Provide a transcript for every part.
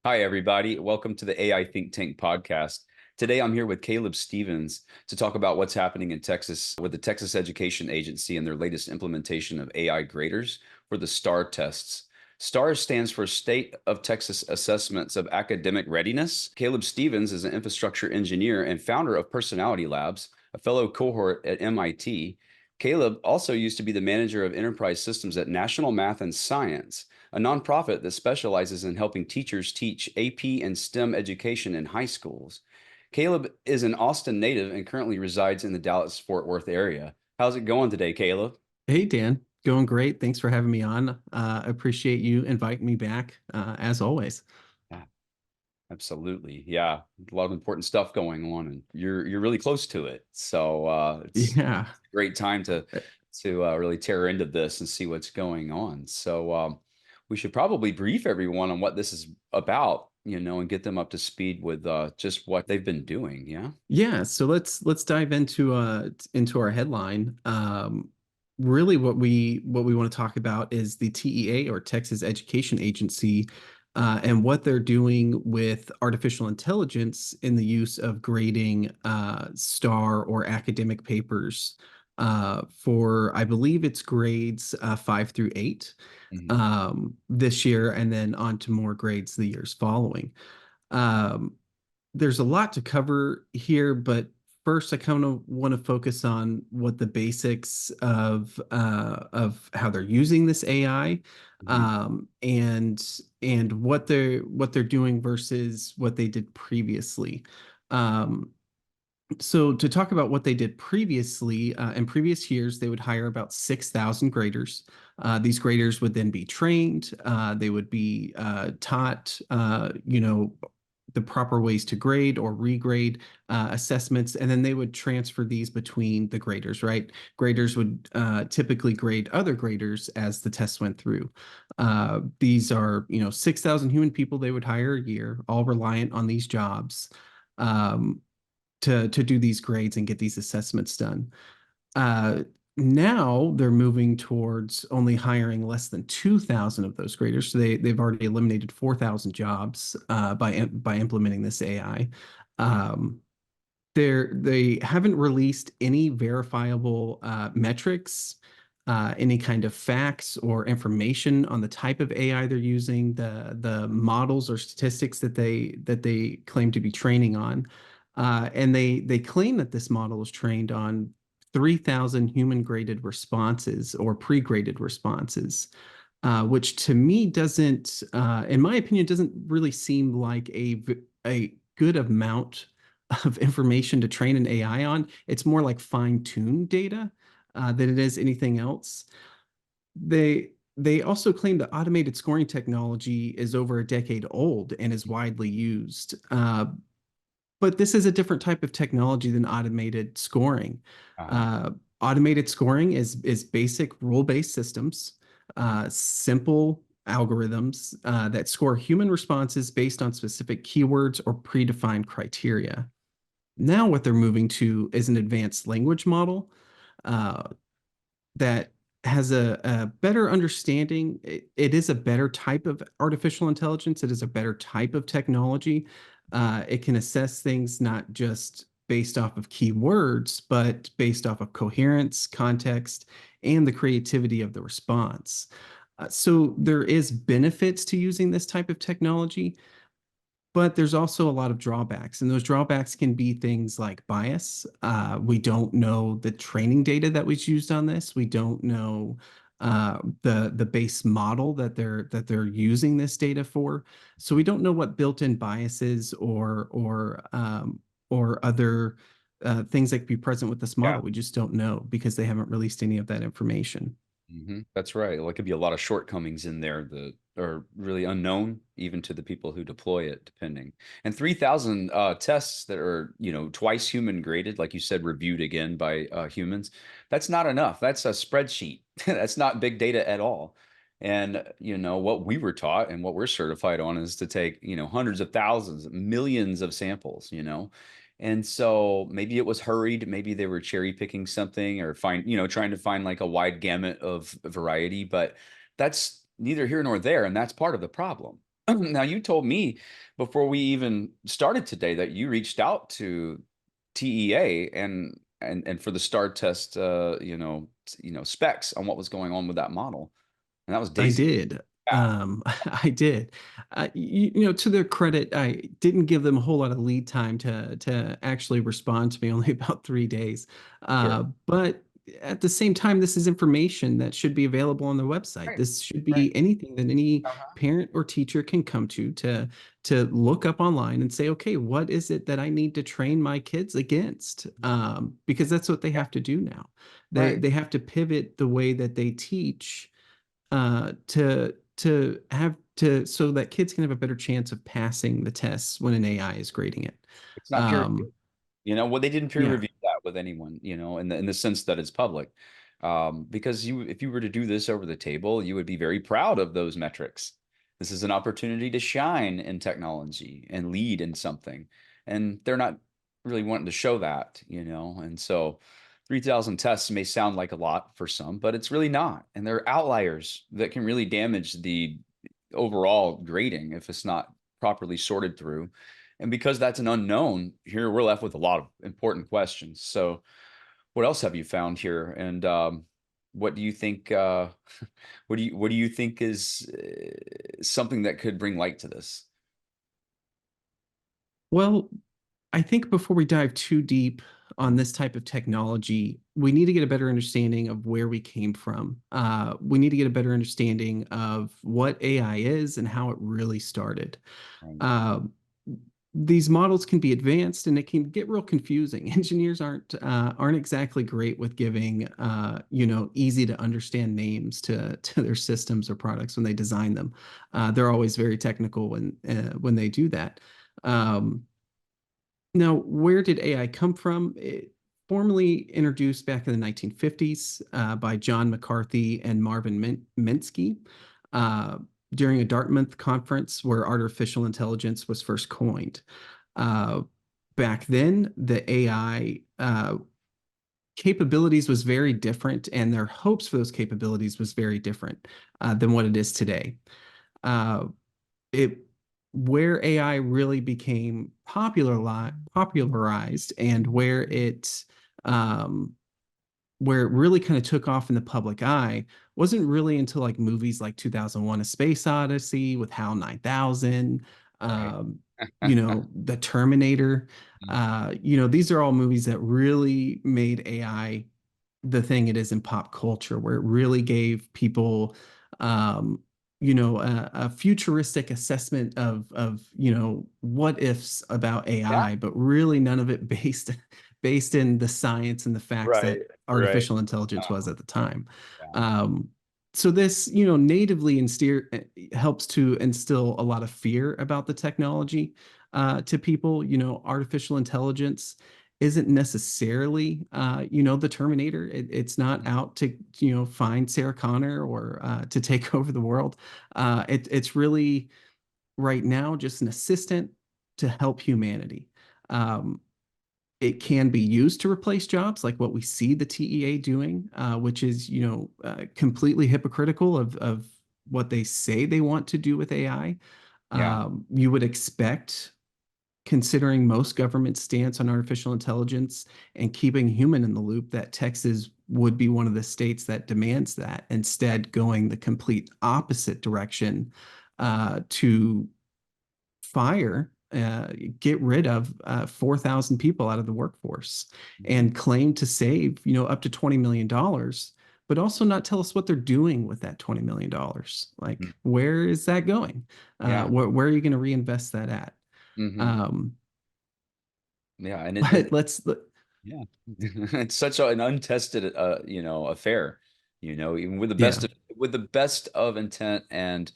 Hi, everybody. Welcome to the AI Think Tank podcast. Today, I'm here with Caleb Stevens to talk about what's happening in Texas with the Texas Education Agency and their latest implementation of AI graders for the STAAR tests. STAAR stands for State of Texas Assessments of Academic Readiness. Caleb Stevens is an infrastructure engineer and founder of Personality Labs, a fellow cohort at MIT. Caleb also used to be the manager of enterprise systems at National Math and Science, a nonprofit that specializes in helping teachers teach AP and STEM education in high schools. Caleb is an Austin native and currently resides in the Dallas-Fort Worth area. How's it going today, Caleb? Hey, Dan. Going great. Thanks for having me on. Appreciate you inviting me back, as always. Yeah, absolutely. Yeah, a lot of important stuff going on, and you're really close to it. So it's Yeah. a great time to really tear into this and see what's going on. So we should probably brief everyone on what this is about, and get them up to speed with just what they've been doing. Yeah. Yeah, so let's dive into our headline. Really what we want to talk about is the TEA, or Texas Education Agency, and what they're doing with artificial intelligence in the use of grading STAR or academic papers for, I believe it's grades 5 through 8 Mhm. this year, and then on to more grades the years following. Um, there's a lot to cover here, but first I kind of want to focus on what the basics of how they're using this AI, Mhm. and what they're doing versus what they did previously. Um, so to talk about what they did previously, in previous years, they would hire about 6,000 graders. These graders would then be trained. They would be taught, the proper ways to grade or regrade assessments, and then they would transfer these between the graders, right? Graders would typically grade other graders as the test went through. These are, 6,000 human people they would hire a year, all reliant on these jobs. Um, to do these grades and get these assessments done. Uh, Now they're moving towards only hiring less than 2,000 of those graders. So they've already eliminated 4,000 jobs by implementing this AI. Um, they haven't released any verifiable metrics, any kind of facts or information on the type of AI they're using, the models or statistics that they claim to be training on, and they claim that this model is trained on 3,000 human graded responses or pre-graded responses, which to me doesn't, in my opinion, doesn't really seem like a good amount of information to train an AI on. It's more like fine-tuned data than it is anything else. They also claim that automated scoring technology is over a decade old and is widely used. But this is a different type of technology than automated scoring. Uh-huh. Uh, Automated scoring is basic rule-based systems, simple algorithms that score human responses based on specific keywords or predefined criteria. Now, what they're moving to is an advanced language model uh, that has a better understanding. It is a better type of artificial intelligence. It is a better type of technology. It can assess things not just based off of keywords, but based off of coherence, context, and the creativity of the response. So there is benefits to using this type of technology, but there's also a lot of drawbacks, and those drawbacks can be things like bias. We don't know the training data that was used on this. We don't know the base model that they're using this data for. So we don't know what built-in biases or other things that could be present with this Yeah. model. We just don't know because they haven't released any of that information. That's right. Well, there could be a lot of shortcomings in there that are really unknown, even to the people who deploy it, depending. And 3,000 tests that are, twice human graded, like you said, reviewed again by humans. That's not enough. That's a spreadsheet. That's not big data at all. And, what we were taught and what we're certified on is to take, hundreds of thousands, millions of samples, and so maybe it was hurried. Maybe they were cherry picking something or trying to find like a wide gamut of variety, but that's neither here nor there. And that's part of the problem. Now, you told me before we even started today that you reached out to TEA and for the STAAR test, specs on what was going on with that model, and that was I days ago. did. Yeah, I did. To their credit, I didn't give them a whole lot of lead time to actually respond to me, only about 3 days. sure. But at the same time, this is information that should be available on their website. Right, This should right. be anything that any Uh-huh. parent or teacher can come to look up online and say, okay, what is it that I need to train my kids against? Because that's what they Yeah, have to do now. They right. they have to pivot the way that they teach to have to so that kids can have a better chance of passing the tests when an AI is grading it. It's not peer Um, reviewed. Well, they didn't peer yeah. review that with anyone, in the sense that it's public. Because if you were to do this over the table, you would be very proud of those metrics. This is an opportunity to shine in technology and lead in something. And they're not really wanting to show that. And so 3,000 tests may sound like a lot for some, but it's really not. And there are outliers that can really damage the overall grading if it's not properly sorted through. And because that's an unknown, here we're left with a lot of important questions. So, what else have you found here? And what do you think? What do you think is something that could bring light to this? Well, I think before we dive too deep on this type of technology, we need to get a better understanding of where we came from. We need to get a better understanding of what AI is and how it really started. Right. Uh, these models can be advanced and it can get real confusing. Engineers aren't exactly great with giving easy to understand names to their systems or products when they design them. They're always very technical when they do that. Um, Now, where did AI come from? It formally introduced back in the 1950s by John McCarthy and Marvin Minsky uh, during a Dartmouth conference where artificial intelligence was first coined. Uh, Back then, the AI capabilities was very different, and their hopes for those capabilities was very different than what it is today. Uh, it Where AI really became popularized and um, where it really kind of took off in the public eye wasn't really until like movies like 2001: A Space Odyssey with HAL 9000, Right. um, The Terminator. These are all movies that really made AI the thing it is in pop culture, where it really gave people, um, a futuristic assessment of what ifs about Yeah. AI, but really none of it based in the science and the facts Right. that Right. artificial intelligence was at the time. Yeah. Um, so this, natively helps to instill a lot of fear about the technology to people. Artificial intelligence isn't necessarily the Terminator. It's not out to find Sarah Connor or to take over the world. It's really right now just an assistant to help humanity. Um, it can be used to replace jobs, like what we see the TEA doing, which is completely hypocritical of what they say they want to do with AI. Yeah. You would expect, considering most government stance on artificial intelligence and keeping human in the loop, that Texas would be one of the states that demands that, instead going the complete opposite direction to fire, get rid of 4,000 people out of the workforce Mhm. and claim to save, up to $20 million, but also not tell us what they're doing with that $20 million. Like, Mhm. where is that going? Yeah. Where are you going to reinvest that at? Hmm. Um, Yeah. And it, but it let's Yeah. It's such an untested affair, even yeah. with the best of intent and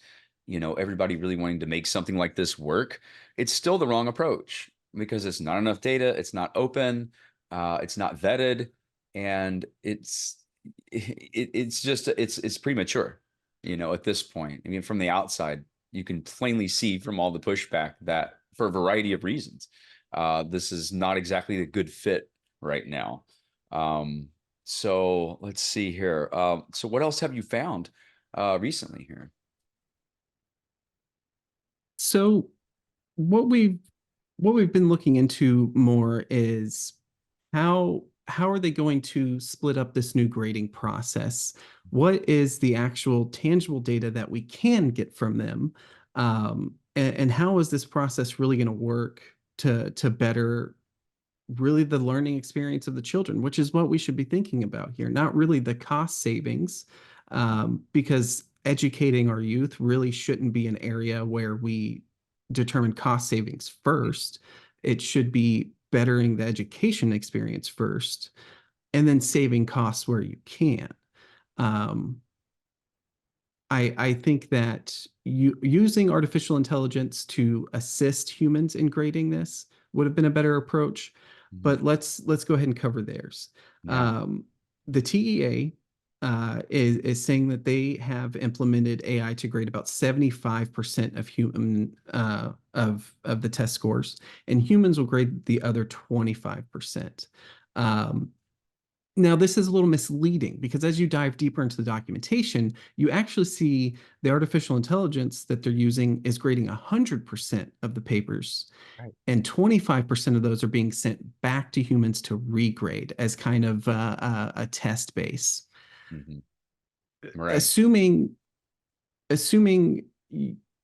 everybody really wanting to make something like this work, it's still the wrong approach because it's not enough data, it's not open, it's not vetted, and it's premature, at this point. I mean, from the outside, you can plainly see from all the pushback that for a variety of reasons, this is not exactly a good fit right now. Um, so let's see here. So what else have you found recently here? So what we've what we've been looking into more is how are they going to split up this new grading process? What is the actual tangible data that we can get from them? And how is this process really going to work to better really the learning experience of the children, which is what we should be thinking about here, not really the cost savings, because educating our youth really shouldn't be an area where we determine cost savings first. It should be bettering the education experience first, and then saving costs where you can. Um, I think that using artificial intelligence to assist humans in grading this would have been a better approach. Mhm. But let's go ahead and cover theirs. Yeah. Um, the TEA is saying that they have implemented AI to grade about 75% of human of the test scores, and humans will grade the other 25%. Um, Now, this is a little misleading because as you dive deeper into the documentation, you actually see the artificial intelligence that they're using is grading 100% of the papers, Right. and 25% of those are being sent back to humans to regrade as kind of a test base. Hmm. Right. Assuming assuming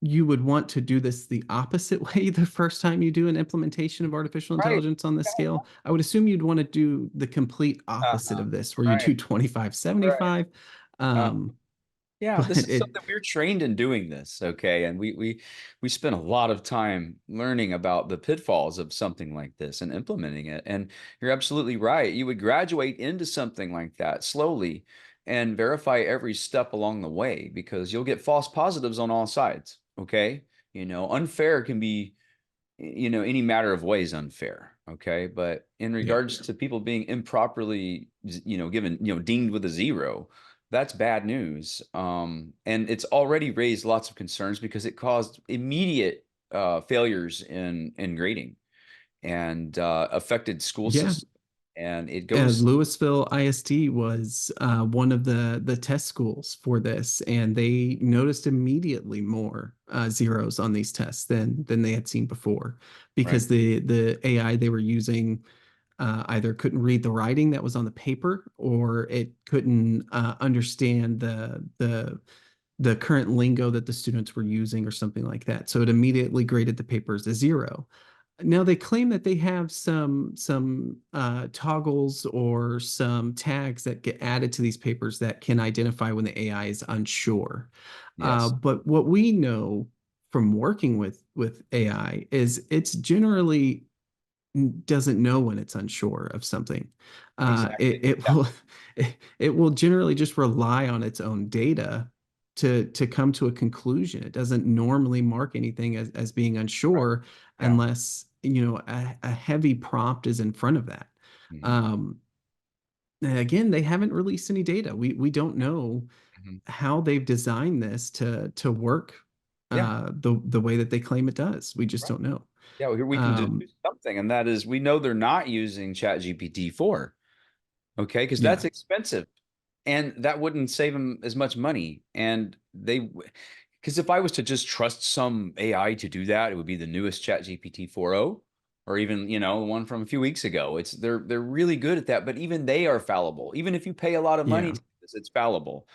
you would want to do this the opposite way the first time you do an implementation of artificial Right. intelligence on this Yeah. scale, I would assume you'd want to do the complete opposite Uh-huh. of this, where you Right. do 25, Right. 75. Uh, Um, yeah, but this is it, something we're trained in doing this, okay? And we spend a lot of time learning about the pitfalls of something like this and implementing it. And you're absolutely right. You would graduate into something like that slowly and verify every step along the way because you'll get false positives on all sides, okay? Unfair can be any matter of way is unfair, okay, but in yeah, regards to people being improperly given dinged with a zero, that's bad news. And it's already raised lots of concerns because it caused immediate failures in grading and affected school yeah. systems, and it goes Louisville ISD was one of the test schools for this, and they noticed immediately more zeros on these tests than they had seen before, right. because the AI they were using either couldn't read the writing that was on the paper, or it couldn't understand the current lingo that the students were using or something like that. So it immediately graded the paper as a zero. Now they claim that they have some toggles or some tags that get added to these papers that can identify when the AI is unsure. Yes, But what we know from working with AI is it's generally doesn't know when it's unsure of something. exactly. It Yeah. will it will generally just rely on its own data to come to a conclusion. It doesn't normally mark anything as being Right. unsure Yeah. unless a heavy prompt is in front of that. Hmm. Um, and again, they haven't released any data. We don't know Hmm. how they've designed this to work Yeah. the way that they claim it does. We just Right. don't know. Yeah, well, here we can Um, deduce something, and that is we know they're not using ChatGPT 4, okay, because that's yeah, expensive, and that wouldn't save them as much money. And because if I was to just trust some AI to do that, it would be the newest ChatGPT 4.0, or even one from a few weeks ago. They're really good at that, but even they are fallible. Even if you pay a lot of money yeah. to this, it's fallible.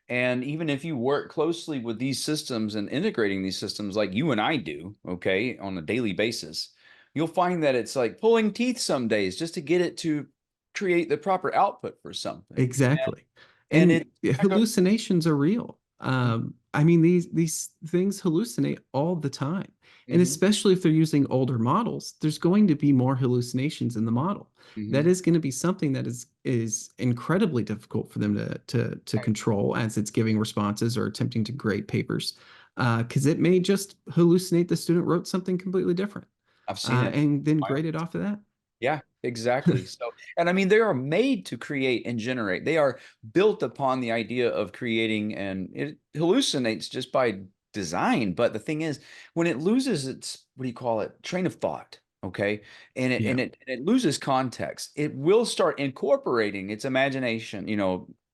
And even if you work closely with these systems and integrating these systems like you and I do, okay, on a daily basis, you'll find that it's like pulling teeth some days just to get it to create the proper output for something. Exactly. And And it's not going hallucinations are real. I mean, these things hallucinate all the time. And hmm especially if they're using older models, there's going to be more hallucinations in the model. That hmm is going to be something that is incredibly difficult for them to right. control as it's giving responses or attempting to grade papers. Because it may just hallucinate the student wrote something completely different, I've seen it. and then grade it off of that. Yeah, exactly. So, and I mean, they are made to create and generate. They are built upon the idea of creating, and it hallucinates just by design. But the thing is, when it loses its, what do you call it, train of thought, okay, and it Yeah, and it, and it loses context, it will start incorporating its imagination,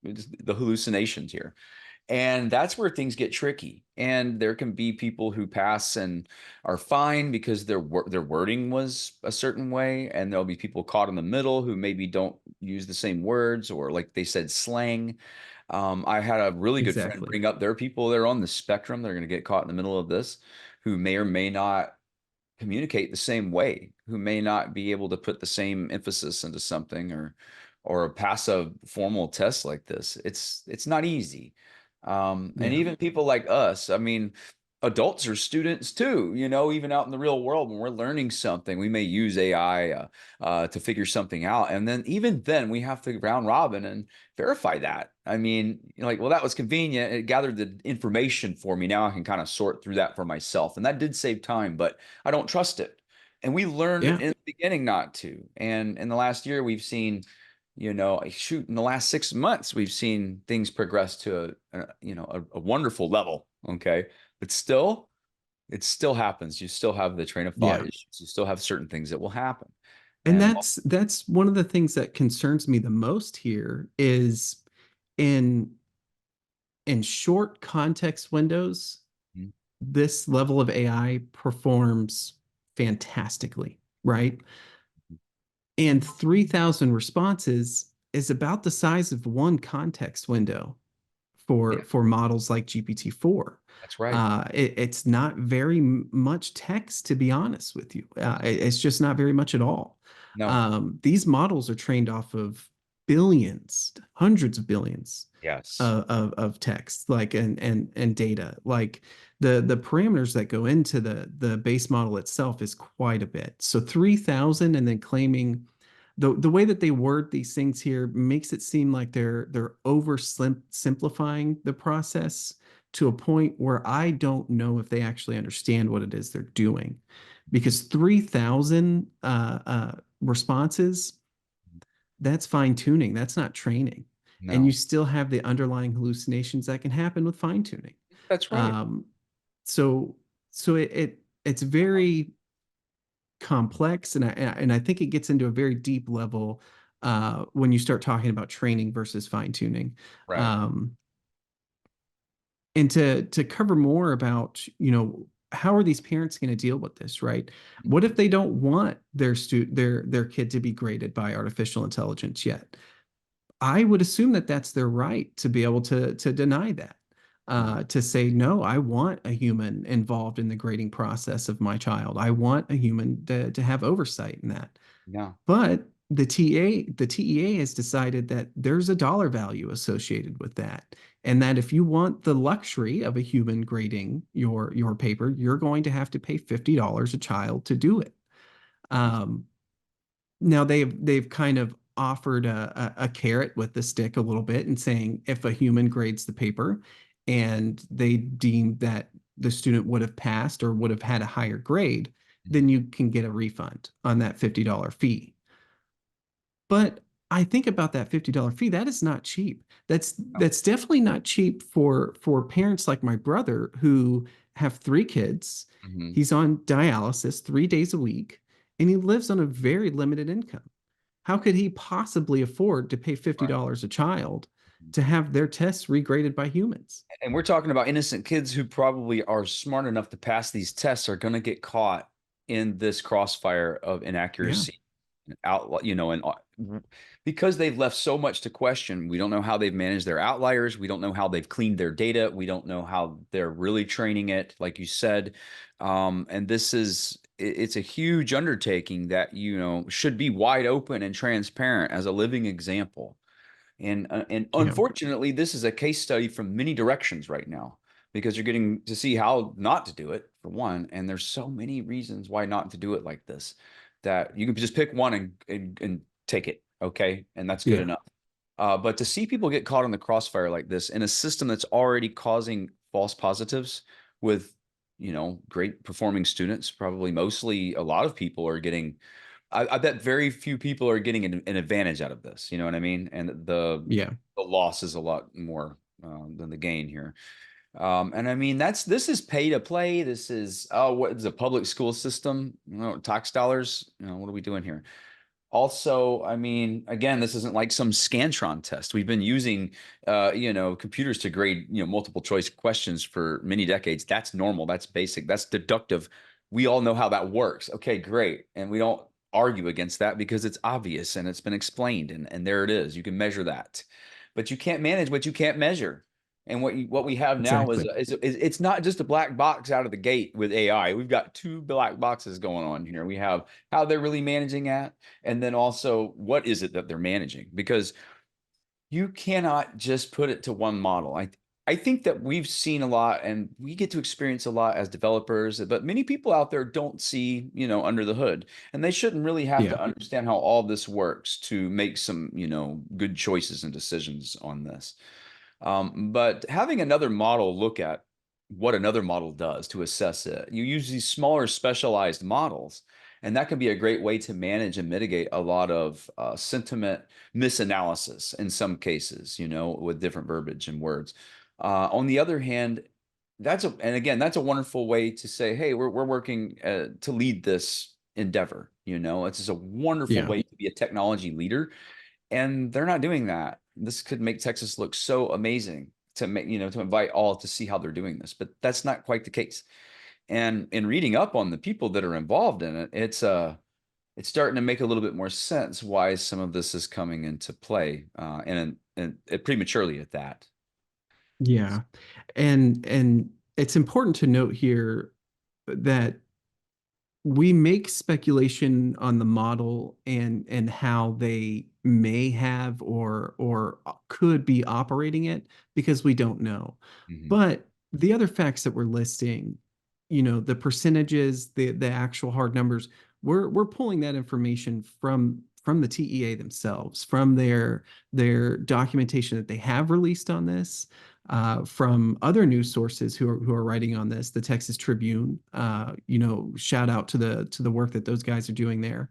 it's the hallucinations here, And that's where things get tricky. And there can be people who pass and are fine because their wording was a certain way, and there'll be people caught in the middle who maybe don't use the same words, or like they said, slang. I had a really good friend Exactly. bring up their people that are on the spectrum that are going to get caught in the middle of this, who may or may not communicate the same way, who may not be able to put the same emphasis into something, or pass a formal test like this. It's not easy. And Yeah. even people like us, I mean, adults are students too, even out in the real world when we're learning something, we may use AI to figure something out. And then even then we have to round robin and verify that. I mean, like, well, that was convenient. It gathered the information for me. Now I can kind of sort through that for myself. And that did save time, but I don't trust it. And we learned Yeah. in the beginning not to. And in the last year, we've seen, shoot, in the last 6 months, we've seen things progress to a wonderful level. Okay. But still, it still happens. You still have the train of thought Yeah. issues. You still have certain things that will happen. And And that's one of the things that concerns me the most here is in short context windows, Mhm. this level of AI performs fantastically, right? And 3,000 responses is about the size of one context window Yeah, for models like GPT-4. that's right. It's not very much text, to be honest with you. It's just not very much at all. No. These models are trained off of billions, hundreds of billions Yes. of text, like and data. Like the parameters that go into the base model itself is quite a bit. So 3,000, and then claiming the way that they word these things here makes it seem like they're over simplifying the process to a point where I don't know if they actually understand what it is they're doing, because 3,000 responses, that's fine tuning, that's not training, and you No. still have the underlying hallucinations that can happen with fine tuning. That's right. Um, so it's very complex, and I think it gets into a very deep level when you start talking about training versus fine tuning. Right. Um, and to cover more about, how are these parents going to deal with this, right? What if they don't want their kid to be graded by artificial intelligence yet? I would assume that that's their right to be able to deny that, Mhm. to say, no, I want a human involved in the grading process of my child. I want a human to have oversight in that. No. But the TEA has decided that there's a dollar value associated with that. And that if you want the luxury of a human grading your paper, you're going to have to pay $50 a child to do it. Um, Now they've kind of offered a carrot with the stick a little bit, and saying if a human grades the paper and they deem that the student would have passed or would have had a higher grade, then Mhm. you can get a refund on that $50 fee. But I think about that $50 fee, that is not cheap. No. That's definitely not cheap for parents like my brother who have three kids. Mhm. He's on dialysis 3 days a week, and he lives on a very limited income. How could he possibly afford to pay Right. $50 a child Mhm. to have their tests regraded by humans? And we're talking about innocent kids who probably are smart enough to pass these tests are going to get caught in this crossfire of Yeah, inaccuracy, out, and because they've left so much to question. We don't know how they've managed their outliers. We don't know how they've cleaned their data. We don't know how they're really training it, like you said. And it's a huge undertaking that, should be wide open and transparent as a living example. And yeah, unfortunately, this is a case study from many directions right now, because you're getting to see how not to do it, for one. And there's so many reasons why not to do it like this, that you can just pick one and take it, okay? And that's good yeah, enough. But to see people get caught in the crossfire like this in a system that's already causing false positives with, great performing students, probably mostly a lot of people are getting, I bet very few people are getting an advantage out of this. You know what I mean? And yeah, the loss is a lot more than the gain here. And I mean, this is pay to play. This is, what is a public school system? Tax dollars. What are we doing here? Also, I mean, again, this isn't like some Scantron test. We've been using, computers to grade, multiple choice questions for many decades. That's normal. That's basic. That's deductive. We all know how that works. Okay, great. And we don't argue against that because it's obvious and it's been explained, and there it is. You can measure that, but you can't manage what you can't measure. And what we have now Exactly. is it's not just a black box out of the gate with AI. We've got two black boxes going on here. We have how they're really managing that, and then also what is it that they're managing, because you cannot just put it to one model. I think that we've seen a lot and we get to experience a lot as developers, but many people out there don't see, under the hood, and they shouldn't really have Yeah. to understand how all this works to make some, good choices and decisions on this. But having another model look at what another model does to assess it, you use these smaller specialized models, and that can be a great way to manage and mitigate a lot of sentiment misanalysis in some cases, with different verbiage and words. On the other hand, and again, that's a wonderful way to say, hey, we're working to lead this endeavor. It's just a wonderful Yeah. way to be a technology leader, and they're not doing that. This could make Texas look so amazing to make, to invite all to see how they're doing this, but that's not quite the case. And in reading up on the people that are involved in it, it's starting to make a little bit more sense why some of this is coming into play, and prematurely at that. Yeah. And it's important to note here that we make speculation on the model and how they may have or could be operating it because we don't know. Mhm. But the other facts that we're listing, the percentages, the actual hard numbers, we're pulling that information from the TEA themselves, from their documentation that they have released on this, from other news sources who are writing on this, the Texas Tribune. Shout out to the work that those guys are doing there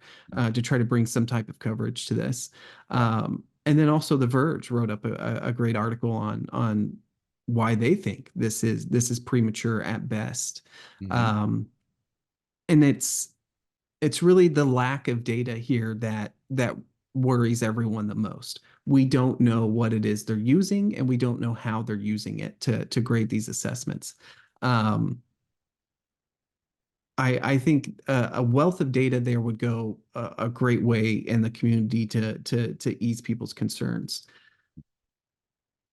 to try to bring some type of coverage to this. Yeah. And then also The Verge wrote up a great article on why they think this is premature at best. Hmm. Um, and it's really the lack of data here that worries everyone the most. We don't know what it is they're using, and we don't know how they're using it to grade these assessments. Um, I think a wealth of data there would go a great way in the community to ease people's concerns.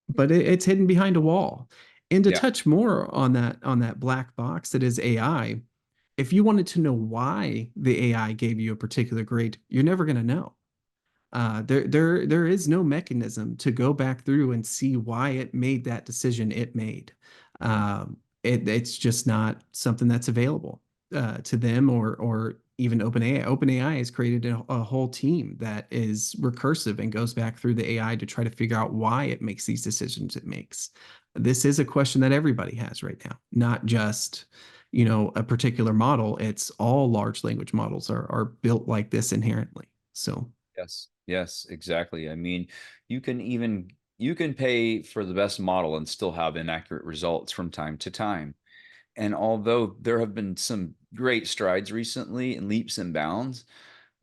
But it's hidden behind a wall. And to Yeah. touch more on that black box that is AI, if you wanted to know why the AI gave you a particular grade, you're never going to know. There is no mechanism to go back through and see why it made that decision it made. Mhm. It's just not something that's available to them or even OpenAI. OpenAI has created a whole team that is recursive and goes back through the AI to try to figure out why it makes these decisions it makes. This is a question that everybody has right now, not just a particular model. It's all large language models are built like this inherently. So Yes. Yes, exactly. I mean, you can pay for the best model and still have inaccurate results from time to time. And although there have been some great strides recently and leaps and bounds,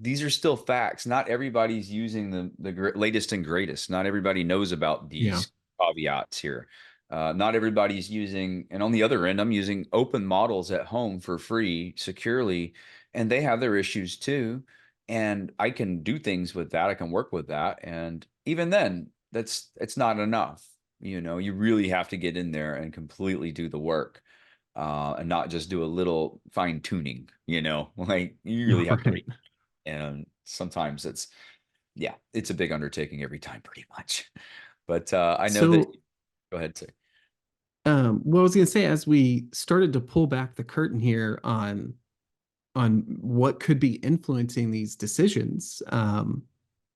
these are still facts. Not everybody's using the latest and greatest. Not everybody knows about yeah. these caveats here. Not everybody's using, and on the other end, I'm using open models at home for free, securely, and they have their issues too. And I can do things with that. I can work with that. And even then, it's not enough. You really have to get in there and completely do the work, and not just do a little fine tuning, like you really have to Right. make, and sometimes yeah, it's a big undertaking every time pretty much. But I know that, So, go ahead, sir. what I was going to say, as we started to pull back the curtain here on what could be influencing these decisions,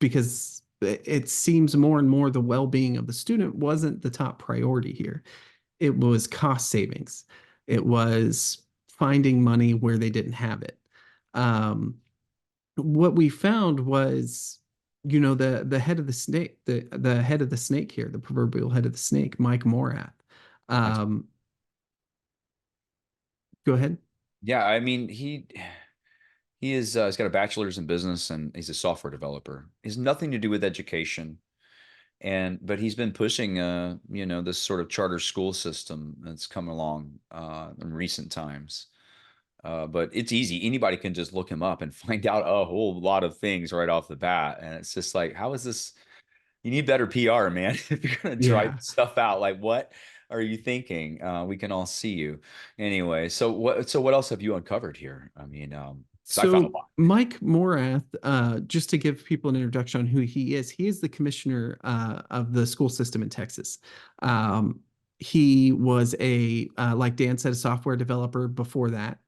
because it seems more and more the well-being of the student wasn't the top priority here. It was cost savings. It was finding money where they didn't have it. Um, what we found was, the head of the snake, the head of the snake here, the proverbial head of the snake, Mike Morath. I, Um, Go ahead. yeah, I mean, He's got a bachelor's in business and he's a software developer. He has nothing to do with education. But he's been pushing this sort of charter school system that's come along in recent times. But it's easy. Anybody can just look him up and find out a whole lot of things right off the bat. And it's just like, how is this? You need better PR, man. If you're gonna try Yeah. stuff out, like what are you thinking? We can all see you. Anyway, so what else have you uncovered here? I mean, because I found a So lot. Mike Morath, just to give people an introduction on who he is the commissioner of the school system in Texas. Um, he was like Dan said, a software developer before that,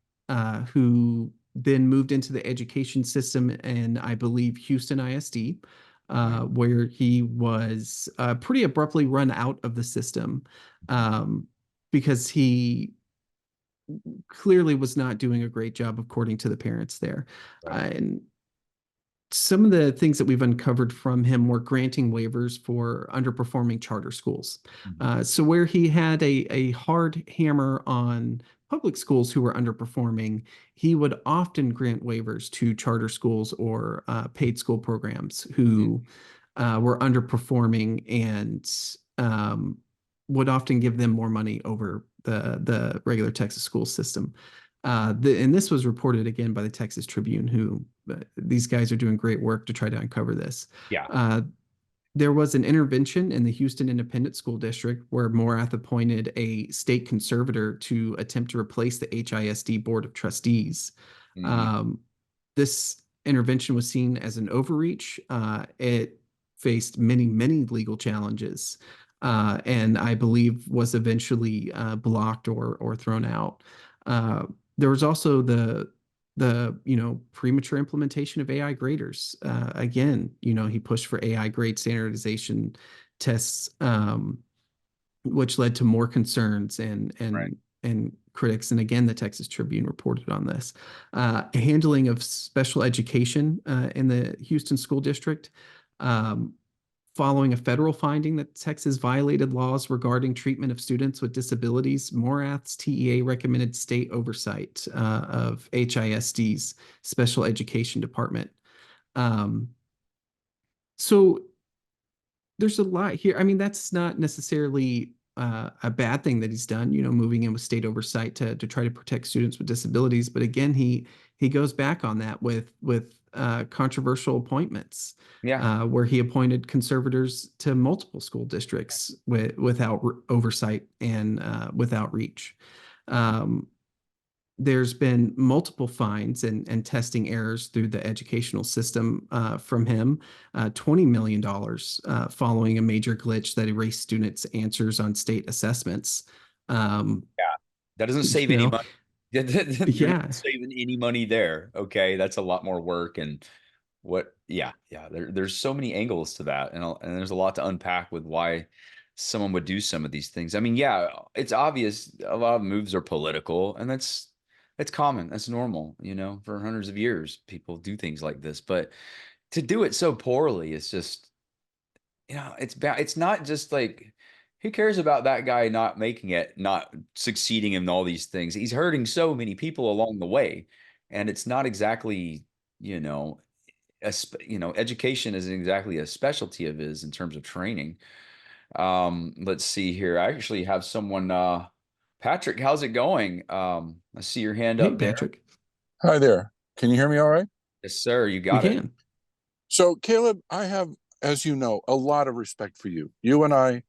who then moved into the education system in, I believe, Houston ISD, Right. where he was pretty abruptly run out of the system um, because he clearly was not doing a great job according to the parents there. Right. And some of the things that we've uncovered from him were granting waivers for underperforming charter schools. Mhm. So where he had a hard hammer on public schools who were underperforming, he would often grant waivers to charter schools or paid school programs who were underperforming and would often give them more money over the regular Texas school system. And this was reported again by the Texas Tribune, who these guys are doing great work to try to uncover this. Yeah. Uh, there was an intervention in the Houston Independent School District where Morath appointed a state conservator to attempt to replace the HISD Board of Trustees. Mhm. Um, this intervention was seen as an overreach. It faced many, many legal challenges, and I believe was eventually blocked or thrown out. Uh, there was also the premature implementation of AI graders. Again, he pushed for AI grade standardization tests, which led to more concerns Right. and critics. And again, the Texas Tribune reported on this. Handling of special education in the Houston School District. Um, Following a federal finding that Texas violated laws regarding treatment of students with disabilities, Morath's TEA recommended state oversight of HISD's Special Education Department. Um, so there's a lot here. I mean, that's not necessarily a bad thing that he's done, moving in with state oversight to try to protect students with disabilities. But again, he goes back on that with controversial appointments, Yeah. where he appointed conservators to multiple school districts without oversight and without reach. Um, there's been multiple fines and testing errors through the educational system from him, $20 million following a major glitch that erased students' answers on state assessments. Um, Yeah. That doesn't you save any know, money. You're not yeah, saving any money there. Okay. That's a lot more work. And yeah. There's so many angles to that. And there's a lot to unpack with why someone would do some of these things. I mean, yeah, it's obvious a lot of moves are political, and that's common. That's normal, for hundreds of years, people do things like this. But to do it so poorly, it's just, it's bad. It's not just like, who cares about that guy not making it, not succeeding in all these things? He's hurting so many people along the way, and it's not exactly, you know, education isn't exactly a specialty of his in terms of training. Let's see here. I actually have someone, Patrick, how's it going? I see your hand hey up there. Patrick, Hi there. Can you hear me all right? Yes, sir. You we got it. can. So, Caleb, I have, as you know, a lot of respect for you. You and I,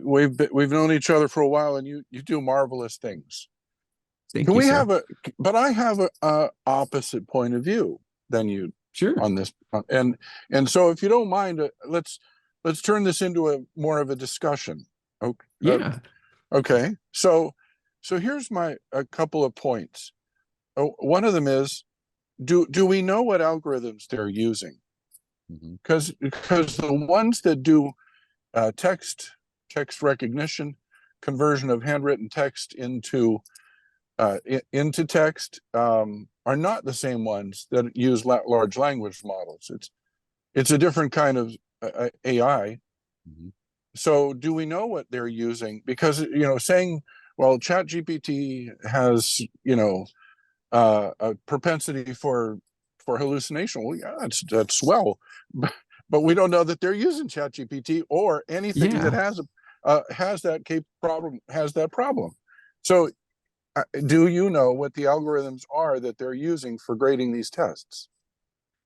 we've known each other for a while, and you do marvelous things. Thank Can you, we have sir. but I have a opposite point of view than you Sure. on this, and so if you don't mind, let's turn this into a more of a discussion. Okay. Yeah. Okay. So here's a couple of points. One of them is, do we know what algorithms they're using? Mhm. Because the ones that do text recognition, conversion of handwritten text into text, are not the same ones that use large language models. It's a different kind of AI. Mhm. So do we know what they're using? Because saying, well, ChatGPT has a propensity for hallucination. Well, yeah, that's well, but we don't know that they're using ChatGPT or anything that Yeah. has that problem. So, do you know what the algorithms are that they're using for grading these tests?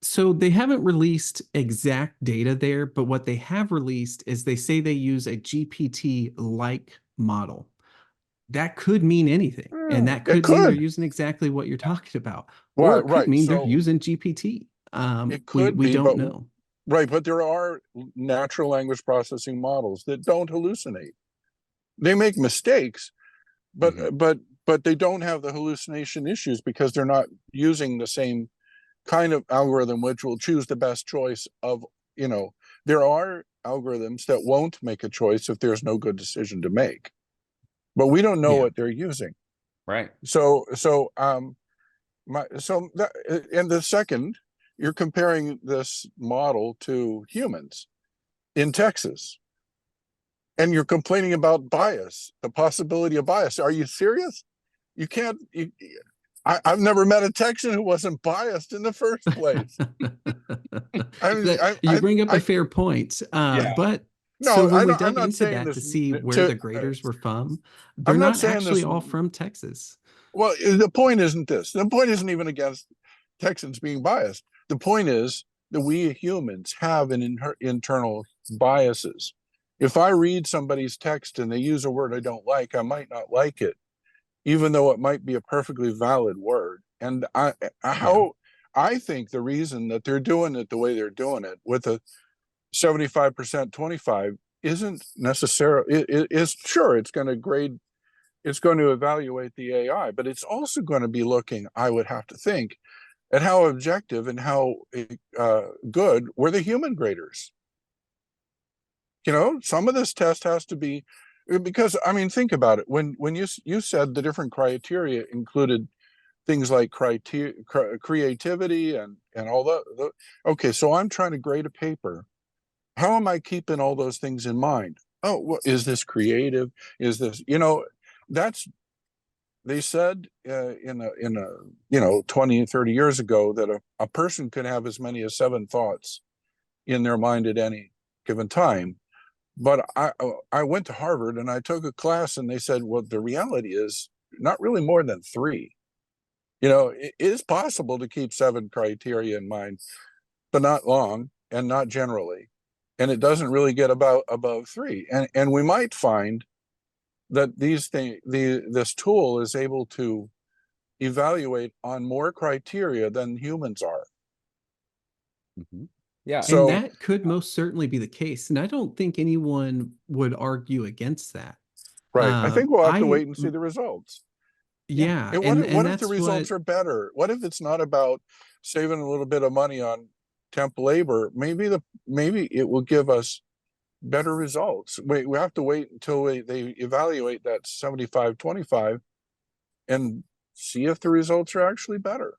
So they haven't released exact data there, but what they have released is they say they use a GPT-like model. That could mean anything, and that It could mean they're could. using exactly what you're talking about, or Right, it could right. mean they're So using GPT. it could We be, don't but know. right, but there are natural language processing models that don't hallucinate. They make mistakes, but Mhm. but they don't have the hallucination issues because they're not using the same kind of algorithm which will choose the best choice of, there are algorithms that won't make a choice if there's no good decision to make, but we don't know Yeah. what they're using. Right. And the second, you're comparing this model to humans in Texas, and you're complaining about bias, the possibility of bias. Are you serious? You can't. I've never met a Texan who wasn't biased in the first place. I mean, You bring up a fair point, Yeah. but so no, when we I'm dug not into saying that to this see where to. the graders were from, they're I'm not not saying actually this. all from Texas. Well, the point isn't this. The point isn't even against Texans being biased. The point is that we humans have an internal biases. If I read somebody's text and they use a word I don't like, I might not like it, even though it might be a perfectly valid word. And Yeah. I think the reason that they're doing it the way they're doing it with a 75% 25 isn't necessarily, is sure it's going to grade, it's going to evaluate the AI, but it's also going to be looking, I would have to think, at how objective and how good were the human graders. Some of this test has to be, because I mean, think about it. When you said the different criteria included things like creativity and all that. Okay, so I'm trying to grade a paper. How am I keeping all those things in mind? Oh, well, is this creative? Is this, that's, they said in a 20 30 years ago that a person could have as many as 7 thoughts in their mind at any given time. But I went to Harvard and I took a class and they said, well, the reality is not really more than 3. It is possible to keep 7 criteria in mind, but not long and not generally. And it doesn't really get above 3. And we might find that this tool is able to evaluate on more criteria than humans are. Mhm. Yeah. And So, that could most certainly be the case. And I don't think anyone would argue against that. right. I think we'll have to I wait and see the results. Yeah. Yeah, And and what if the that's what results are better? What if it's not about saving a little bit of money on temp labor? Maybe it will give us better results. We have to wait until they evaluate that 75-25 and see if the results are actually better.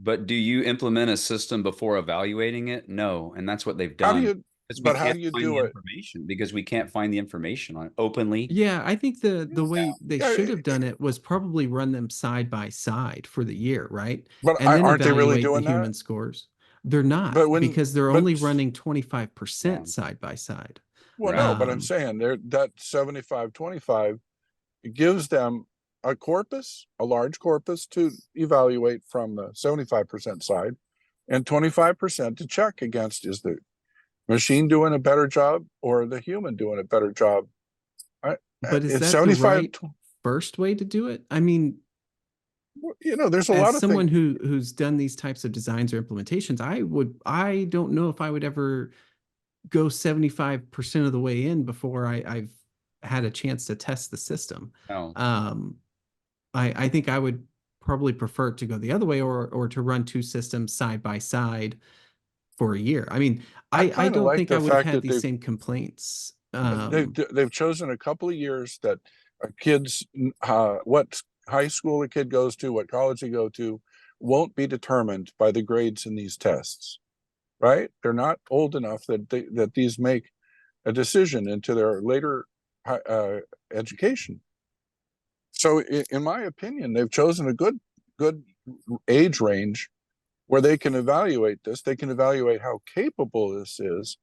But do you implement a system before evaluating it? No, and that's what they've How do done. you, Because we but how can't do you find the do it? information because we can't find the information on it openly. Yeah, I think the way they Yeah, should have done it was probably run them side by side for the year, right? but And then aren't they really evaluate the doing that? human scores. They're not But when, because they're but only running Yeah. 25% side by side. well, Right. no, but I'm Um, saying that 75-25 gives them a large corpus to evaluate from the 75% side and 25% to check against, is the machine doing a better job or the human doing a better job? but is It's that the 75. right first way to do it? I mean, There's a as lot of someone things. who's done these types of designs or implementations, I don't know if I would ever go 75% of the way in before I've had a chance to test the system. No. Um, I think I would probably prefer to go the other way or to run 2 systems side by side for a year. I mean, I I kind of don't like think I the would have fact had that these same complaints. they've chosen a couple of years that a kid's what high school a kid goes to, what college they go to, won't be determined by the grades in these tests. Right? They're not old enough that these make a decision into their later education. So, in my opinion, they've chosen a good age range where they can evaluate this. They can evaluate how capable this is,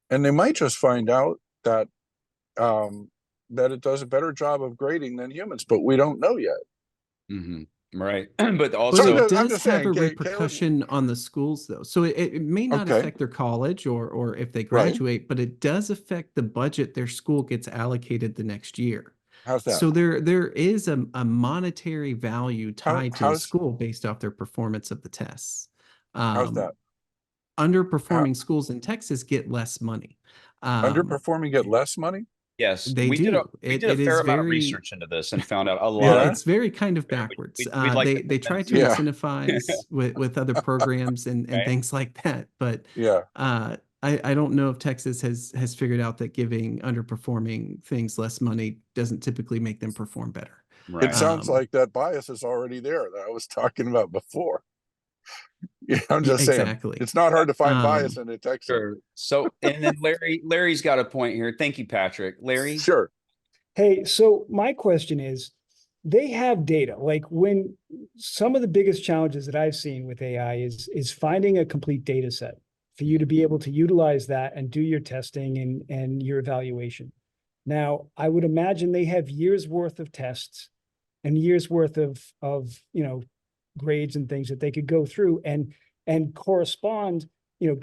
and they might just find out that that it does a better job of grading than humans, but we don't know yet. Mm-hmm. Right. But But also, it I'm does just have saying, a Caleb. repercussion on the schools, though. So it may not Okay, affect their college or if they right. graduate, but it does affect the budget their school gets allocated the next year. How's that? So there is a monetary value tied to the How's school based off their performance of the tests. how's Um, that? How, Underperforming schools in Texas get less money. Um, underperforming get less money? yes, they do. we did a It fair is amount of very research into this and found out a lot of Yeah, it's very kind of there. backwards. We'd like to They try convince to you. yeah, incentivize with other programs and Okay. things like that, but yeah. I don't know if Texas has figured out that giving underperforming things less money doesn't typically make them perform better. It Right. sounds like that bias is already there that I was talking about before. Yeah, I'm Yeah, just saying, exactly. it's not hard to find bias Um, in a Texan. Sure. So, and then Larry's got a point here. Thank you, Patrick. Larry. Sure. Hey, so my question is, they have data. Like when some of the biggest challenges that I've seen with AI is finding a complete data set for you to be able to utilize that and do your testing and your evaluation. Now, I would imagine they have years worth of tests and years worth of grades and things that they could go through and correspond,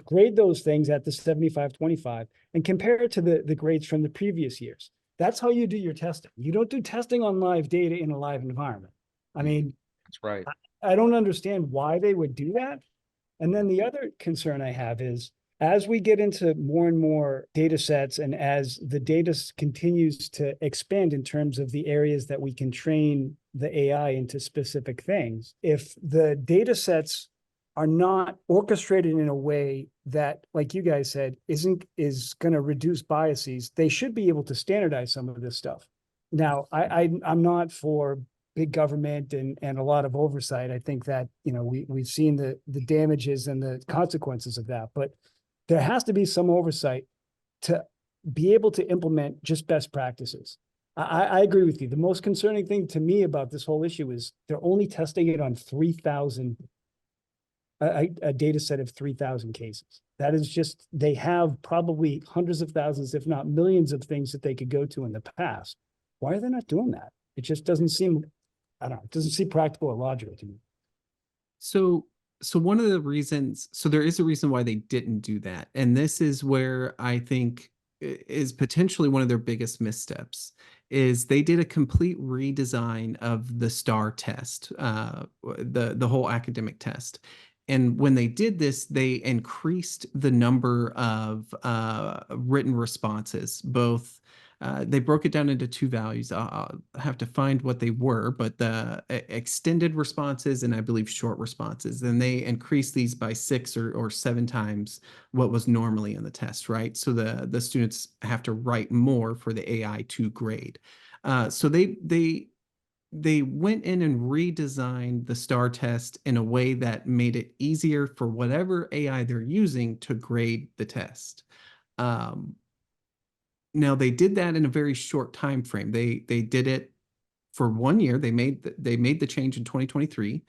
grade those things at the 75-25 and compare it to the grades from the previous years. That's how you do your testing. You don't do testing on live data in a live environment. I mean, That's right. I don't understand why they would do that. And then the other concern I have is as we get into more and more data sets and as the data continues to expand in terms of the areas that we can train the AI into specific things, if the data sets are not orchestrated in a way that, like you guys said, is going to reduce biases, they should be able to standardize some of this stuff. Now, I'm not for big government and a lot of oversight. I think that, we've seen the damages and the consequences of that, but there has to be some oversight to be able to implement just best practices. I agree with you. The most concerning thing to me about this whole issue is they're only testing it on 3,000, a data set of 3,000 cases. That is just, they have probably hundreds of thousands, if not millions of things that they could go to in the past. Why are they not doing that? It just doesn't seem, I don't know, it doesn't seem practical or logical to me. So one of the reasons, so there is a reason why they didn't do that. And this is where I think is potentially one of their biggest missteps is they did a complete redesign of the STAAR test, the whole academic test. And when they did this, they increased the number of written responses, both they broke it down into two values. I'll have to find what they were, but the extended responses and I believe short responses. Then they increased these by 6 or 7 times what was normally in the test, right? So the students have to write more for the AI to grade. So they went in and redesigned the STAAR test in a way that made it easier for whatever AI they're using to grade the test. Now they did that in a very short time frame. They did it for 1 year. They made the change in 2023.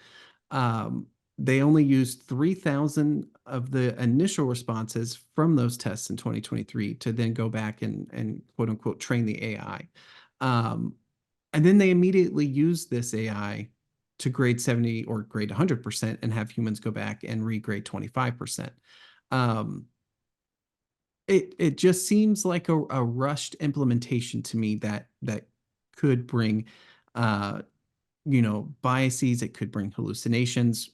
They only used 3,000 of the initial responses from those tests in 2023 to then go back and quote unquote train the AI. And then they immediately used this AI to grade 70 or grade 100% and have humans go back and regrade 25%. It just seems like a rushed implementation to me that could bring biases. It could bring hallucinations.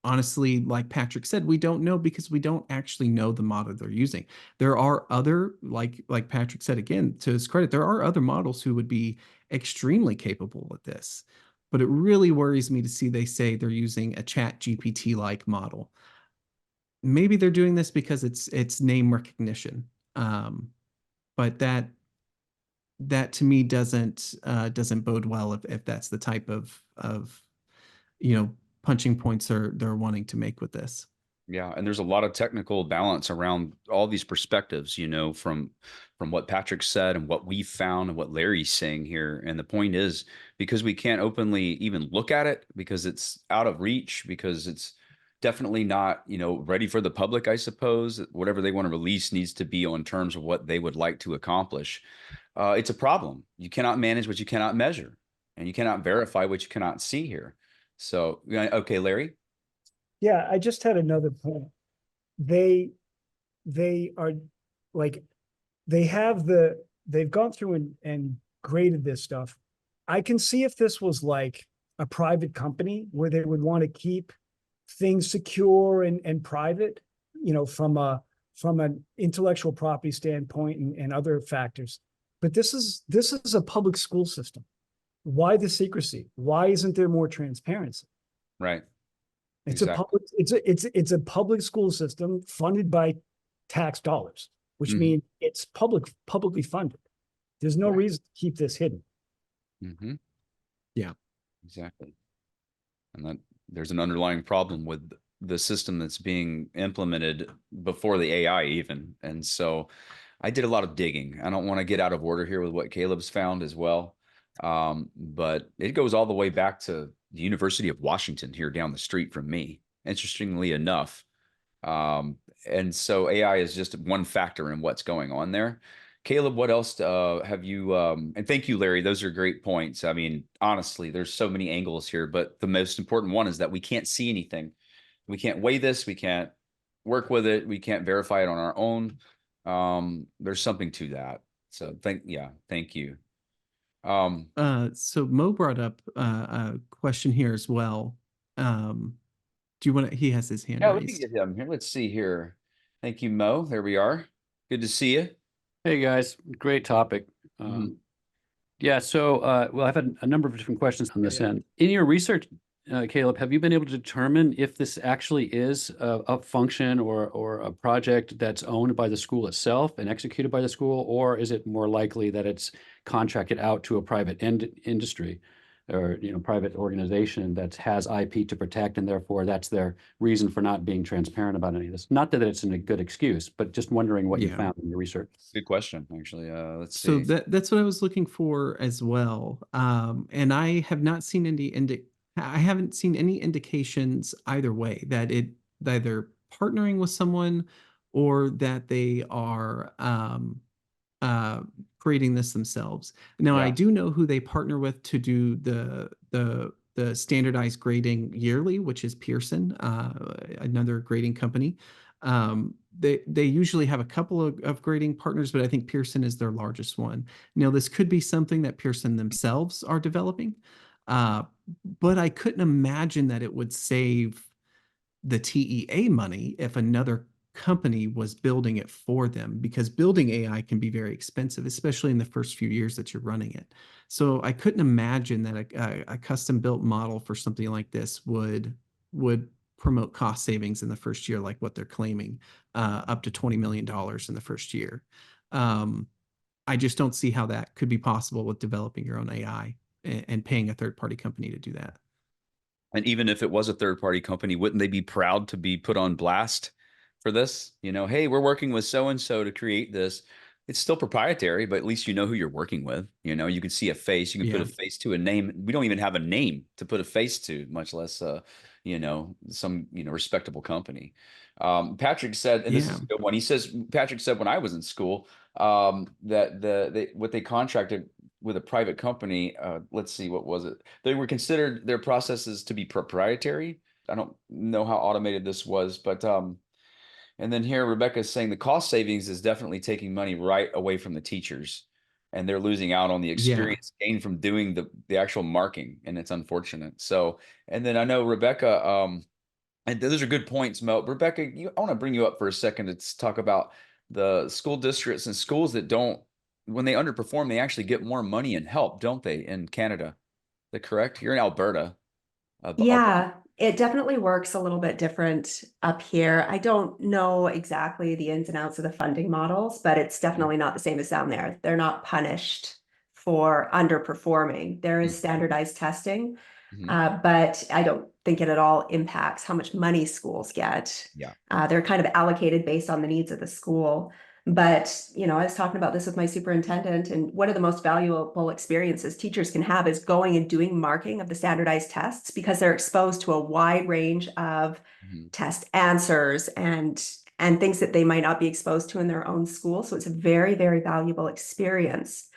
Honestly, like Patrick said, we don't know because we don't actually know the model they're using. There are other, like Patrick said, again, to his credit, there are other models who would be extremely capable with this. But it really worries me to see they say they're using a Chat GPT-like model. Maybe they're doing this because it's name recognition. But that to me doesn't bode well if that's the type of punching points they're wanting to make with this. Yeah, and there's a lot of technical balance around all these perspectives, from what Patrick said and what we found and what Larry's saying here. And the point is, because we can't openly even look at it because it's out of reach, because it's definitely not, ready for the public, I suppose. Whatever they want to release needs to be on terms of what they would like to accomplish. It's a problem. You cannot manage what you cannot measure, and you cannot verify what you cannot see here. So, okay, Larry. Yeah, I just had another point. They are like, they've gone through and graded this stuff. I can see if this was like a private company where they would want to keep things secure and private, from an intellectual property standpoint and other factors. But this is a public school system. Why the secrecy? Why isn't there more transparency? Right. It's Exactly. it's a public school system funded by tax dollars, which Mhm. means it's publicly funded. There's no Right. reason to keep this hidden. Mhm. Yeah. Exactly. And that there's an underlying problem with the system that's being implemented before the AI even. And so I did a lot of digging. I don't want to get out of order here with what Caleb's found as well. But it goes all the way back to the University of Washington here down the street from me, interestingly enough. And so AI is just one factor in what's going on there. Caleb, what else have you? And thank you, Larry. Those are great points. I mean, honestly, there's so many angles here, but the most important one is that we can't see anything. We can't weigh this. We can't work with it. We can't verify it on our own. There's something to that. So thank you. So Mo brought up a question here as well. Do you want to, he has his hand Yeah, let me raised. get him here. Let's see here. Thank you, Mo. There we are. Good to see you. Hey guys, great topic. Mhm. Yeah, so well, I've had a number of different questions on this end. In your research, Caleb, have you been able to determine if this actually is a function or a project that's owned by the school itself and executed by the school, or is it more likely that it's contracted out to a private industry or private organization that has IP to protect, and therefore that's their reason for not being transparent about any of this? Not that it's a good excuse, but just wondering what you Yeah. found in your research. Good question, actually. Let's So see. that's what I was looking for as well. And I have not seen I haven't seen any indications either way that they're partnering with someone or that they are creating this themselves. Now, I Yeah. do know who they partner with to do the standardized grading yearly, which is Pearson, another grading company. They usually have a couple of grading partners, but I think Pearson is their largest one. Now, this could be something that Pearson themselves are developing, but I couldn't imagine that it would save the TEA money if another company was building it for them, because building AI can be very expensive, especially in the first few years that you're running it. So I couldn't imagine that a custom built model for something like this would promote cost savings in the first year, like what they're claiming, up to $20 million in the first year. I just don't see how that could be possible with developing your own AI and paying a third party company to do that. And even if it was a third party company, wouldn't they be proud to be put on blast for this? Hey, we're working with so and so to create this. It's still proprietary, but at least you know who you're working with. You can see a face, you can put a face to a name. We don't even have a name to put a face to, much less some respectable company. Patrick said, and this is a good one. He says, Patrick said, when I was in school, that what they contracted with a private company, let's see, what was it? They were considered their processes to be proprietary. I don't know how automated this was, but and then here Rebecca is saying the cost savings is definitely taking money right away from the teachers, and they're losing out on the experience gained from doing the actual marking, and it's unfortunate. So, and then I know Rebecca, and those are good points, Mo. Rebecca, I want to bring you up for a second to talk about the school districts and schools that don't, when they underperform, they actually get more money and help, don't they, in Canada? Is that correct? You're in Alberta. Yeah, it definitely works a little bit different up here. I don't know exactly the ins and outs of the funding models, but it's definitely not the same as down there. They're not punished for underperforming. There is standardized testing, but I don't think it at all impacts how much money schools get. Yeah. They're kind of allocated based on the needs of the school. But, you know, I was talking about this with my superintendent, and one of the most valuable experiences teachers can have is going and doing marking of the standardized tests, because they're exposed to a wide range of test answers and things that they might not be exposed to in their own school. So it's a very, very valuable experience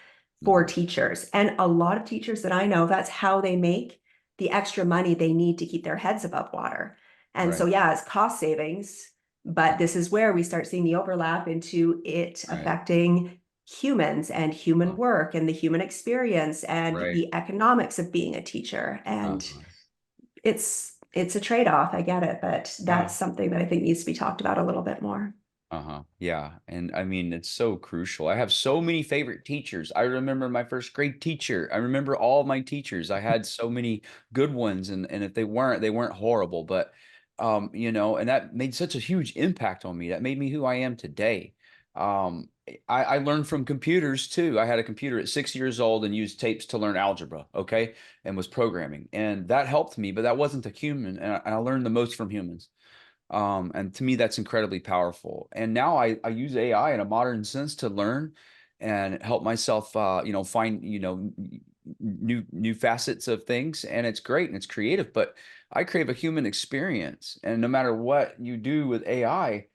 for teachers. And a lot of teachers that I know, that's how they make the extra money they need to keep their heads above water. And so, yeah, it's cost savings, but this is where we start seeing the overlap into it affecting humans and human work and the human experience and the economics of being a teacher. And it's a trade-off. I get it, but that's something that I think needs to be talked about a little bit more. Yeah. And I mean, it's so crucial. I have so many favorite teachers. I remember my first grade teacher. I remember all my teachers. I had so many good ones, and if they weren't horrible, but you know, and that made such a huge impact on me. That made me who I am today. I learned from computers too. I had a computer at 6 years old and used tapes to learn algebra, okay, and was programming, and that helped me, but that wasn't a human, and I learned the most from humans. And to me, that's incredibly powerful. And now I use AI in a modern sense to learn and help myself, you know, find, you know, new facets of things. And it's great and it's creative, but I crave a human experience. And no matter what you do with AI,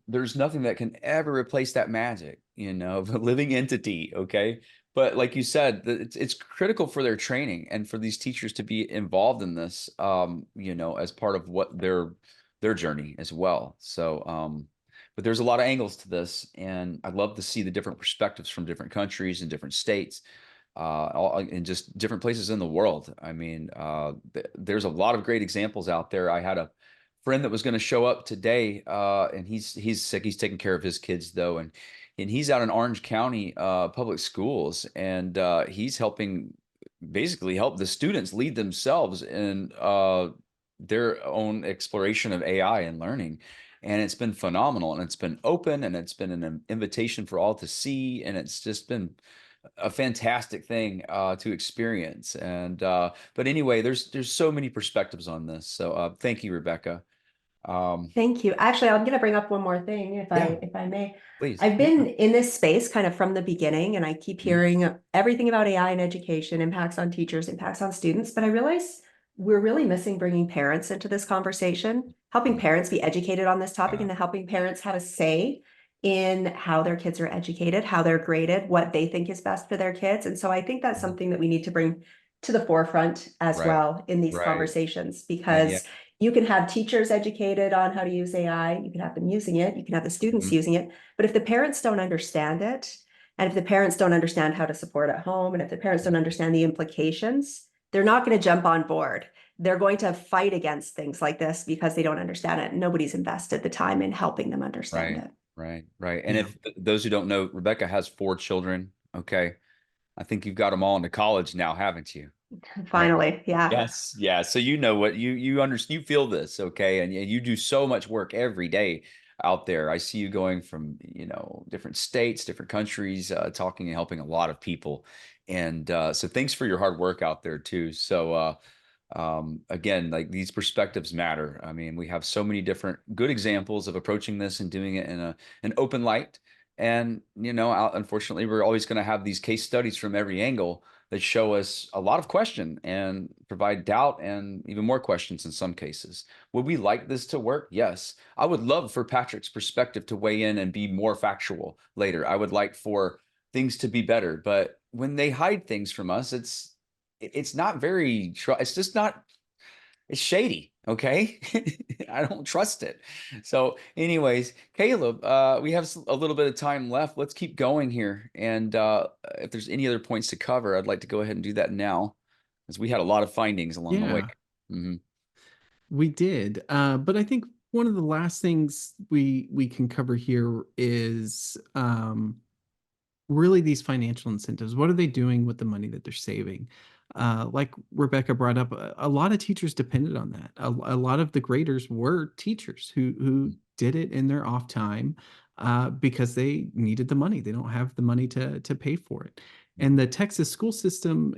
there's nothing that can ever replace that magic, you know, of a living entity. Okay. But like you said, it's critical for their training and for these teachers to be involved in this, you know, as part of what their journey as well. So, but there's a lot of angles to this, and I'd love to see the different perspectives from different countries and different states, in just different places in the world. I mean, there's a lot of great examples out there. I had a friend that was going to show up today, and he's sick. He's taking care of his kids though, and he's out in Orange County public schools, and he's basically help the students lead themselves in their own exploration of AI and learning. And it's been phenomenal, and it's been open, and it's been an invitation for all to see. And it's just been a fantastic thing to experience. And but anyway, there's so many perspectives on this. So thank you, Rebecca. Thank you. Actually, I'm going to bring up one more thing, if I may. Please. I've been in this space kind of from the beginning, and I keep hearing everything about AI and education, impacts on teachers, impacts on students. But I realize we're really missing bringing parents into this conversation, helping parents be educated on this topic, and helping parents have a say in how their kids are educated, how they're graded, what they think is best for their kids. And so I think that's something that we need to bring to the forefront as well in these conversations, because you can have teachers educated on how to use AI, you can have them using it, you can have the students using it, but if the parents don't understand it, and if the parents don't understand how to support at home, and if the parents don't understand the implications, they're not going to jump on board. They're going to fight against things like this because they don't understand it. Nobody's invested the time in helping them understand it. Right. And if those who don't know, Rebecca has 4 children. Okay. I think you've got them all into college now, haven't you? Finally, yeah. Yes, yeah. So you know what you understand, you feel this, okay, and you do so much work every day out there. I see you going from, you know, different states, different countries, talking and helping a lot of people, and so thanks for your hard work out there too. So again, like, these perspectives matter. I mean, we have so many different good examples of approaching this and doing it in an open light, and you know, unfortunately, we're always going to have these case studies from every angle that show us a lot of question and provide doubt and even more questions in some cases. Would we like this to work? Yes. I would love for Patrick's perspective to weigh in and be more factual later. I would like for things to be better, but when they hide things from us, it's not very, it's just not, it's shady. Okay. I don't trust it. So anyways, Caleb, we have a little bit of time left. Let's keep going here. And if there's any other points to cover, I'd like to go ahead and do that now, as we had a lot of findings along the way. We did. But I think one of the last things we can cover here is really these financial incentives. What are they doing with the money that they're saving? Like Rebecca brought up, a lot of teachers depended on that. A lot of the graders were teachers who did it in their off time because they needed the money. They don't have the money to pay for it. And the Texas school system,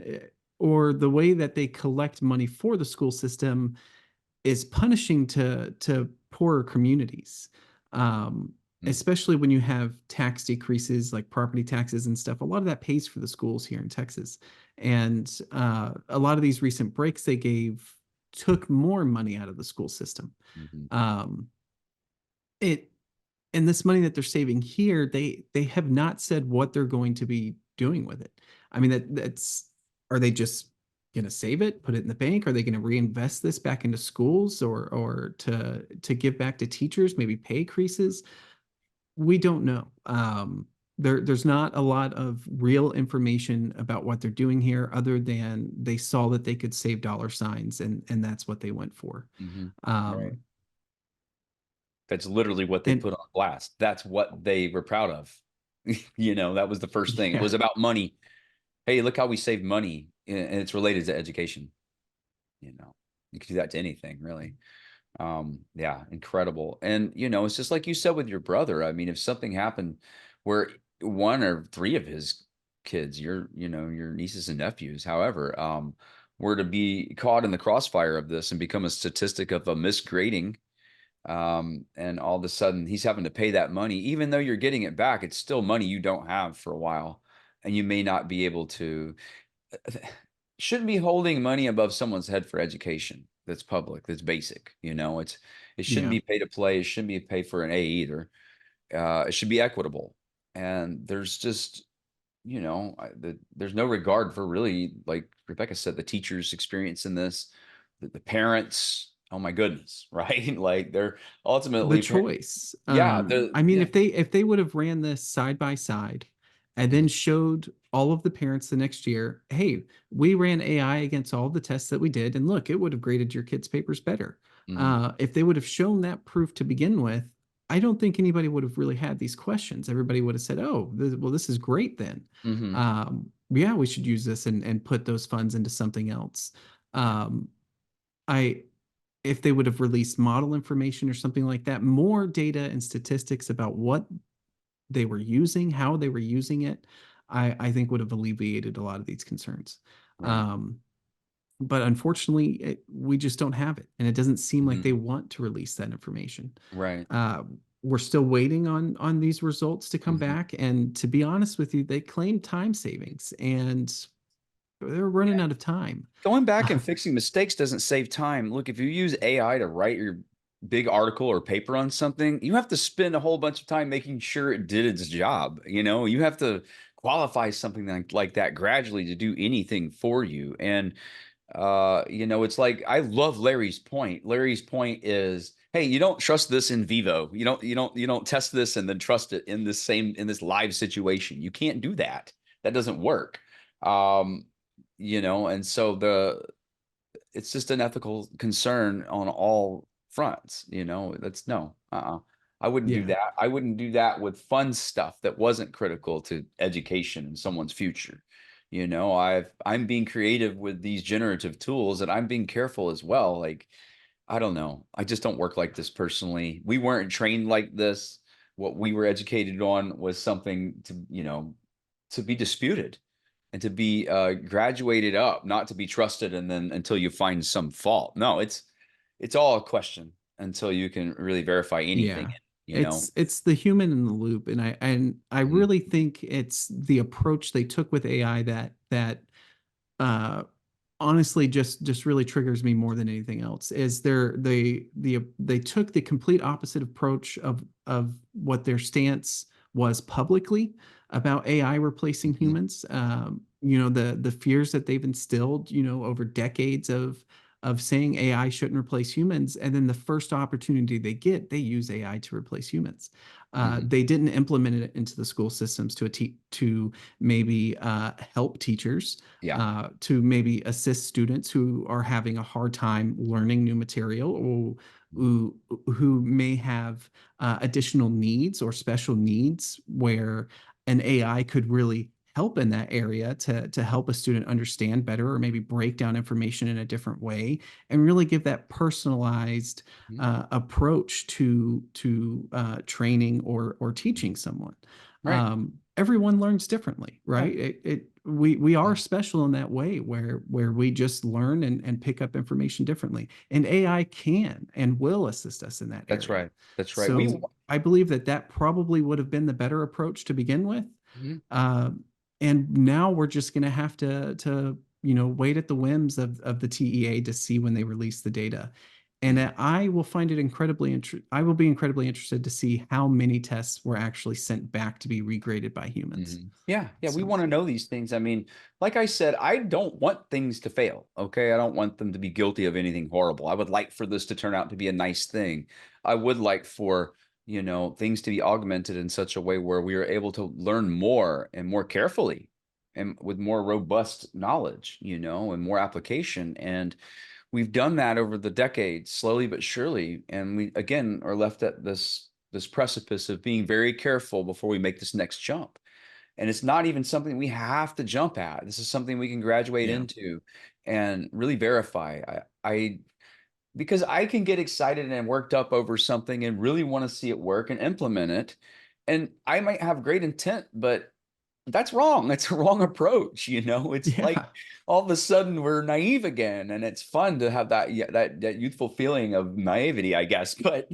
or the way that they collect money for the school system is punishing to poorer communities. Especially when you have tax decreases like property taxes and stuff. A lot of that pays for the schools here in Texas. And a lot of these recent breaks they gave took more money out of the school system. It and this money that they're saving here, they have not said what they're going to be doing with it. I mean, that's are they just going to save it, put it in the bank? Are they going to reinvest this back into schools or to give back to teachers, maybe pay increases? We don't know. There's not a lot of real information about what they're doing here, other than they saw that they could save dollar signs, and that's what they went for. Right. That's literally what they And put on blast. That's what they were proud of. That was the first thing. It was about money. Hey, look how we saved money, and it's related to education. You can do that to anything, really. Yeah, incredible. And it's just like you said with your brother. I mean, if something happened where one or three of his kids, your nieces and nephews, however, were to be caught in the crossfire of this and become a statistic of a misgrading, and all of a sudden he's having to pay that money, even though you're getting it back, it's still money you don't have for a while, and you may not be able to. Shouldn't be holding money above someone's head for education that's public, that's basic. It shouldn't be pay to play. It shouldn't be pay for an A either. It should be equitable. And there's just, there's no regard for, really, like Rebecca said, the teachers' experience in this, the parents. Oh my goodness, right? Like, they're ultimately the choice. Yeah. I mean, if they would have ran this side by side and then showed all of the parents the next year, hey, we ran AI against all the tests that we did, and look, it would have graded your kids' papers better. If they would have shown that proof to begin with, I don't think anybody would have really had these questions. Everybody would have said, oh, this is great then. Yeah, we should use this and put those funds into something else. If they would have released model information or something like that, more data and statistics about what they were using, how they were using it, I think would have alleviated a lot of these concerns. Right. But unfortunately, we just don't have it, and it doesn't seem like they want to release that information. Right. We're still waiting on these results to come back, and to be honest with you, they claim time savings, and they're running out of time. Going back and fixing mistakes doesn't save time. Look, if you use AI to write your big article or paper on something, you have to spend a whole bunch of time making sure it did its job. You have to qualify something like that gradually to do anything for you. And it's like, I love Larry's point. Larry's point is, hey, you don't trust this in vivo. You don't test this and then trust it in this live situation. You can't do that. That doesn't work. And so it's just an ethical concern on all fronts. That's no, I wouldn't do that. I wouldn't do that with fun stuff that wasn't critical to education and someone's future. I'm being creative with these generative tools, and I'm being careful as well. Like, I don't know. I just don't work like this personally. We weren't trained like this. What we were educated on was something to be disputed and to be graduated up, not to be trusted, and then until you find some fault. No, it's all a question until you can really verify anything. It's the human in the loop, and I really think it's the approach they took with AI that honestly just really triggers me more than anything else. Is they took the complete opposite approach of what their stance was publicly about AI replacing humans. The fears that they've instilled, over decades of saying AI shouldn't replace humans, and then the first opportunity they get, they use AI to replace humans. They didn't implement it into the school systems to maybe help teachers, to maybe assist students who are having a hard time learning new material, or who may have additional needs or special needs, where an AI could really help in that area to help a student understand better, or maybe break down information in a different way, and really give that personalized approach to training or teaching someone. Right. everyone learns differently, right? We are special in that way where we just learn and pick up information differently. And AI can and will assist us in that That's area. right. That's right. We So I believe that probably would have been the better approach to begin with. Mhm. And now we're just going to have to wait at the whims of the TEA to see when they release the data. And I will find it I will be incredibly interested to see how many tests were actually sent back to be regraded by humans. Yeah, we So- want to know these things. I mean, like I said, I don't want things to fail. Okay, I don't want them to be guilty of anything horrible. I would like for this to turn out to be a nice thing. I would like for things to be augmented in such a way where we are able to learn more and more carefully and with more robust knowledge, and more application. And we've done that over the decades, slowly but surely. And we again are left at this precipice of being very careful before we make this next jump. And it's not even something we have to jump at. This is something we can graduate into and really verify. I because I can get excited and worked up over something and really want to see it work and implement it. And I might have great intent, but that's wrong. It's a wrong approach. It's like Yeah. all of a sudden we're naive again, and it's fun to have that youthful feeling of naivety, I guess. But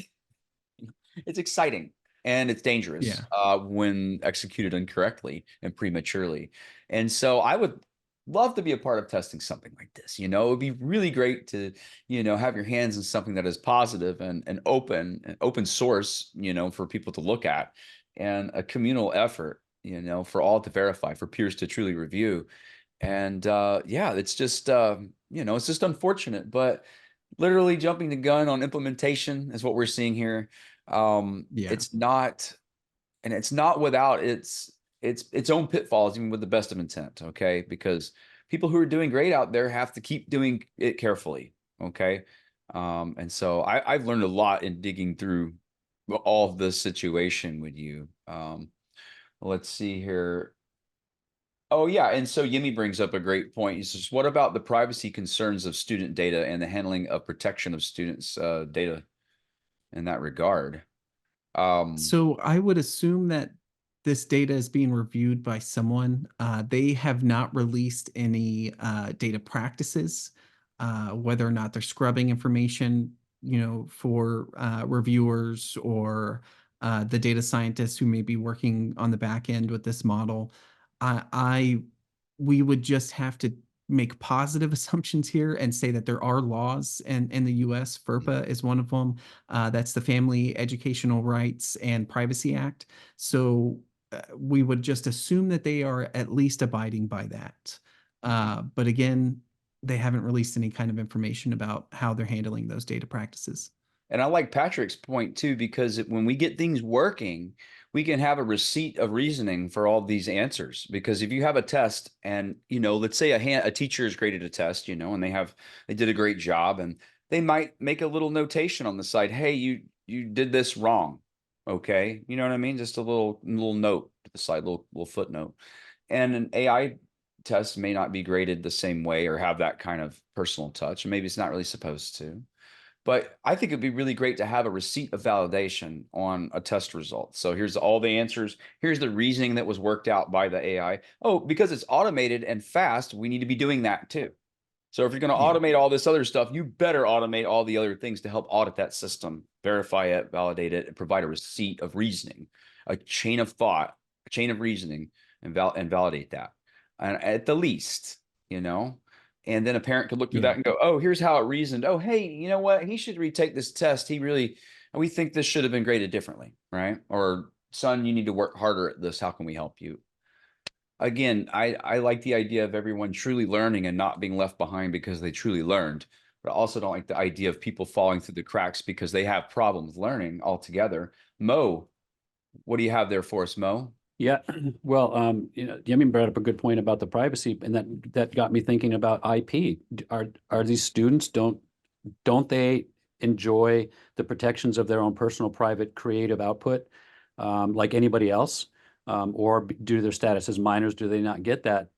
it's exciting and it's dangerous when executed incorrectly and prematurely. And so I would love to be a part of testing something like this. It would be really great to, have your hands in something that is positive and open source, for people to look at, and a communal effort, for all to verify, for peers to truly review. And it's just, it's just unfortunate, but literally jumping the gun on implementation is what we're seeing here. It's not, and it's not without its own pitfalls, even with the best of intent. Okay, because people who are doing great out there have to keep doing it carefully. Okay, and so I've learned a lot in digging through all of this situation with you. Let's see here. Oh, yeah. And so Yemi brings up a great point. He says, what about the privacy concerns of student data and the handling of protection of students' data in that regard? So I would assume that this data is being reviewed by someone. They have not released any data practices, whether or not they're scrubbing information, for reviewers or the data scientists who may be working on the back end with this model. We would just have to make positive assumptions here and say that there are laws in the US. FERPA is one of them. That's the Family Educational Rights and Privacy Act. So we would just assume that they are at least abiding by that. But again, they haven't released any kind of information about how they're handling those data practices. And I like Patrick's point too, because when we get things working, we can have a receipt of reasoning for all these answers. Because if you have a test and, let's say a teacher has graded a test, and they did a great job, and they might make a little notation on the side. Hey, you did this wrong. Okay. You know what I mean? Just a little note to the side, little footnote. And an AI test may not be graded the same way or have that kind of personal touch. Maybe it's not really supposed to. But I think it'd be really great to have a receipt of validation on a test result. So here's all the answers. Here's the reasoning that was worked out by the AI. Oh, because it's automated and fast, we need to be doing that too. So if you're going to automate all this other stuff, you better automate all the other things to help audit that system, verify it, validate it, and provide a receipt of reasoning, a chain of thought, a chain of reasoning, and validate that. And at the least, and then a parent could look through that and go, oh, here's how it reasoned. Oh, hey, you know what? He should retake this test. We think this should have been graded differently, right? Or son, you need to work harder at this. How can we help you? Again, I like the idea of everyone truly learning and not being left behind because they truly learned, but I also don't like the idea of people falling through the cracks because they have problems learning altogether. Mo, what do you have there for us, Mo? Yeah, well, Yemi brought up a good point about the privacy, and that got me thinking about IP. Are these students, don't they enjoy the protections of their own personal, private, creative output like anybody else? Or due to their status as minors, do they not get that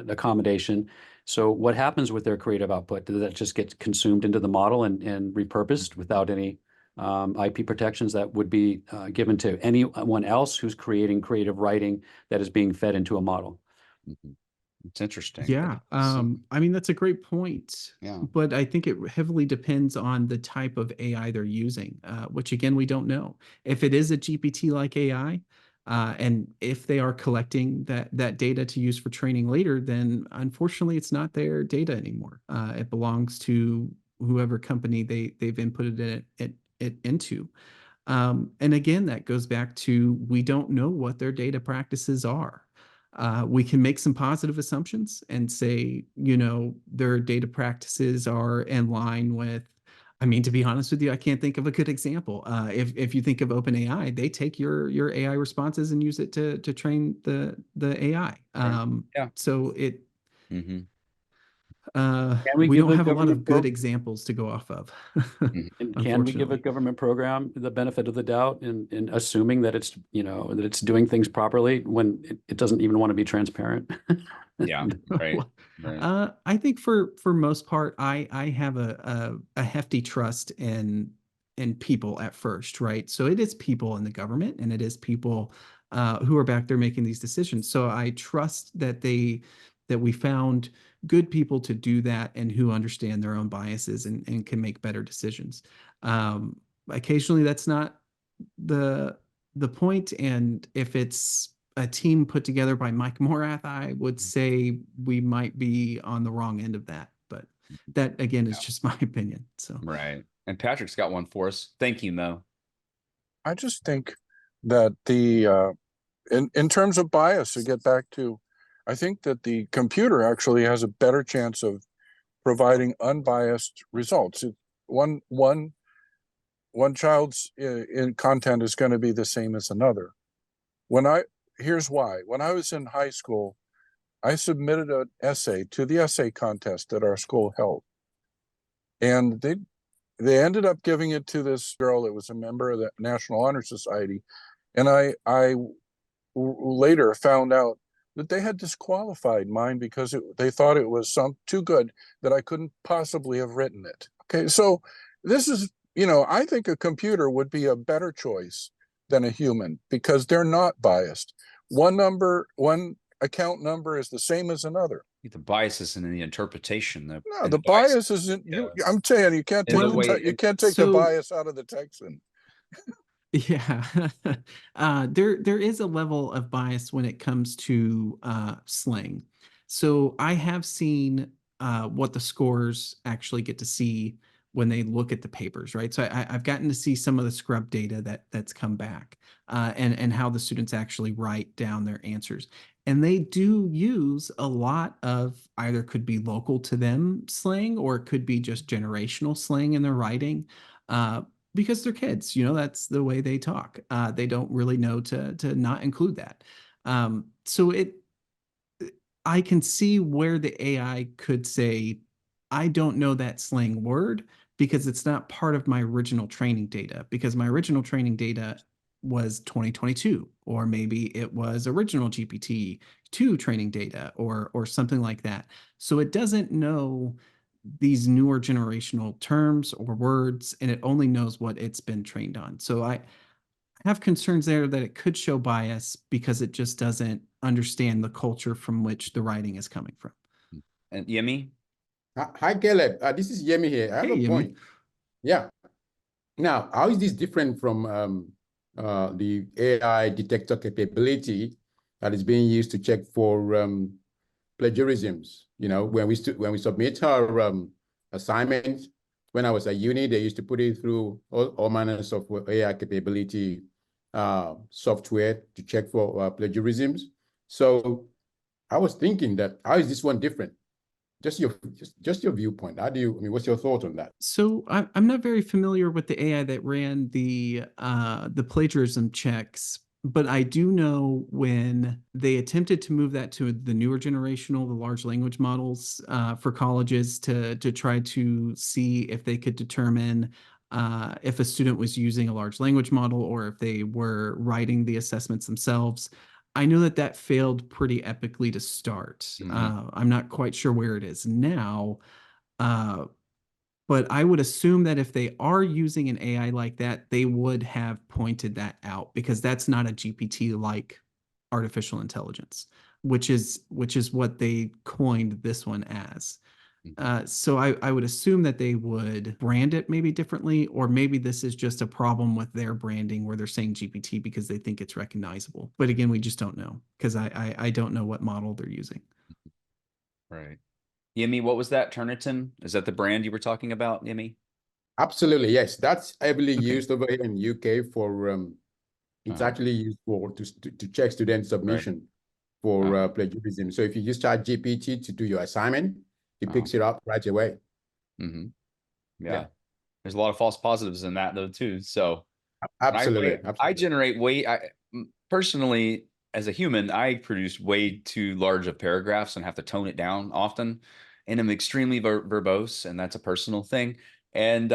accommodation? So what happens with their creative output? Does that just get consumed into the model and repurposed without any IP protections that would be given to anyone else who's creating creative writing that is being fed into a model. Mhm. It's interesting. Yeah, I mean, that's a great point. Yeah. But I think it heavily depends on the type of AI they're using, which again, we don't know. If it is a GPT-like AI, and if they are collecting that data to use for training later, then unfortunately, it's not their data anymore. It belongs to whoever company they've inputted it into. And again, that goes back to we don't know what their data practices are. We can make some positive assumptions and say, their data practices are in line with, I mean, to be honest with you, I can't think of a good example. If you think of OpenAI, they take your AI responses and use it to train the AI. Yeah. So it Mm-hmm. we we give don't a have a lot government of good examples to go off of. And can we give a Unfortunately. government program the benefit of the doubt in assuming that it's, that it's doing things properly when it doesn't even want to be transparent? Yeah. Right. Right. I think for most part, I have a hefty trust in people at first, right? So it is people in the government, and it is people who are back there making these decisions. So I trust that we found good people to do that and who understand their own biases and can make better decisions. Occasionally, that's not the point, and if it's a team put together by Mike Morath, I would say we might be on the wrong end of that. But that, again, is just my opinion. So Right. And Patrick's got one for us. Thank you, Mo. I just think that in terms of bias, to get back to, I think that the computer actually has a better chance of providing unbiased results. One child's in content is going to be the same as another. Here's why. When I was in high school, I submitted an essay to the essay contest that our school held, and they ended up giving it to this girl that was a member of the National Honor Society, and I later found out that they had disqualified mine because they thought it was too good, that I couldn't possibly have written it. Okay, so this is, I think a computer would be a better choice than a human because they're not biased. One account number is the same as another. The bias is in the interpretation. No, the bias isn't. I'm saying you can't take the bias out of the Texan. Yeah, there is a level of bias when it comes to slang. So I have seen what the scores actually get to see when they look at the papers, right? So I've gotten to see some of the scrub data that's come back, and how the students actually write down their answers. And they do use a lot of either could be local to them slang, or it could be just generational slang in their writing. Because they're kids, that's the way they talk. They don't really know to not include that. So I can see where the AI could say, I don't know that slang word because it's not part of my original training data, because my original training data was 2022, or maybe it was original GPT-2 training data or something like that. So it doesn't know these newer generational terms or words, and it only knows what it's been trained on. So I have concerns there that it could show bias because it just doesn't understand the culture from which the writing is coming from. And Yemi? Hi, Caleb. This is Yemi here. I have a point. Yeah. Now, how is this different from the AI detector capability that is being used to check for plagiarisms? When we submit our assignment, when I was at uni, they used to put it through all manners of AI capability software to check for plagiarisms. So I was thinking that how is this one different? Just your viewpoint. What's your thought on that? So I'm not very familiar with the AI that ran the plagiarism checks, but I do know when they attempted to move that to the newer generational, the large language models for colleges to try to see if they could determine if a student was using a large language model or if they were writing the assessments themselves. I know that failed pretty epically to start. I'm not quite sure where it is now. But I would assume that if they are using an AI like that, they would have pointed that out, because that's not a GPT-like artificial intelligence, which is what they coined this one as. So I would assume that they would brand it maybe differently, or maybe this is just a problem with their branding where they're saying GPT because they think it's recognizable. But again, we just don't know, because I don't know what model they're using. Right. Yemi, what was that? Turnitin? Is that the brand you were talking about, Yemi? Absolutely, yes. That's heavily used over here in UK for it's actually used for to check student submission for plagiarism. So if you use ChatGPT to do your assignment, it picks it up right away. Yeah. There's a lot of false positives in that though too. So absolutely. I generate personally, as a human, I produce way too large of paragraphs and have to tone it down often. And I'm extremely verbose, and that's a personal thing. And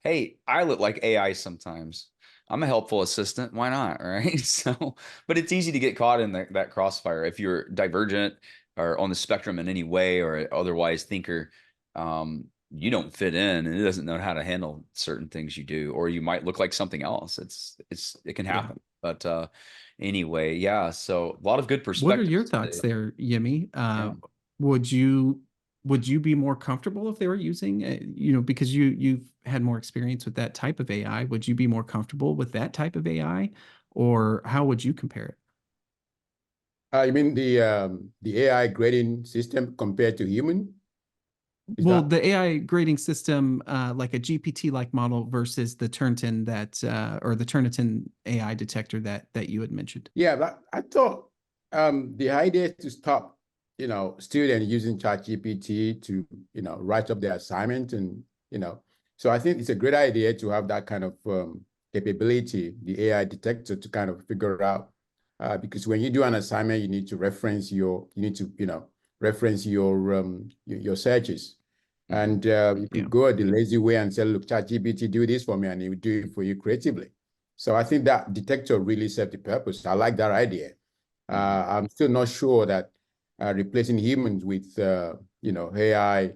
hey, I look like AI sometimes. I'm a helpful assistant. Why not? Right. So, but it's easy to get caught in that crossfire if you're divergent or on the spectrum in any way, or otherwise thinker. You don't fit in, and it doesn't know how to handle certain things you do, or you might look like something else. It can happen. But anyway, yeah. So a lot of good perspectives. What are your thoughts there, Yemi? Would you be more comfortable if they were using, because you've had more experience with that type of AI? Would you be more comfortable with that type of AI, or how would you compare it? You mean the AI grading system compared to human? Well, the AI grading system, like a GPT-like model versus the Turnitin or the Turnitin AI detector that you had mentioned. Yeah, but I thought the idea is to stop, students using ChatGPT to, write up their assignment, and so I think it's a great idea to have that kind of capability, the AI detector, to kind of figure out because when you do an assignment, you need to reference your searches. And you could go the lazy way and say, look, ChatGPT, do this for me, and it will do it for you creatively. So I think that detector really served the purpose. I like that idea. I'm still not sure that replacing humans with, AI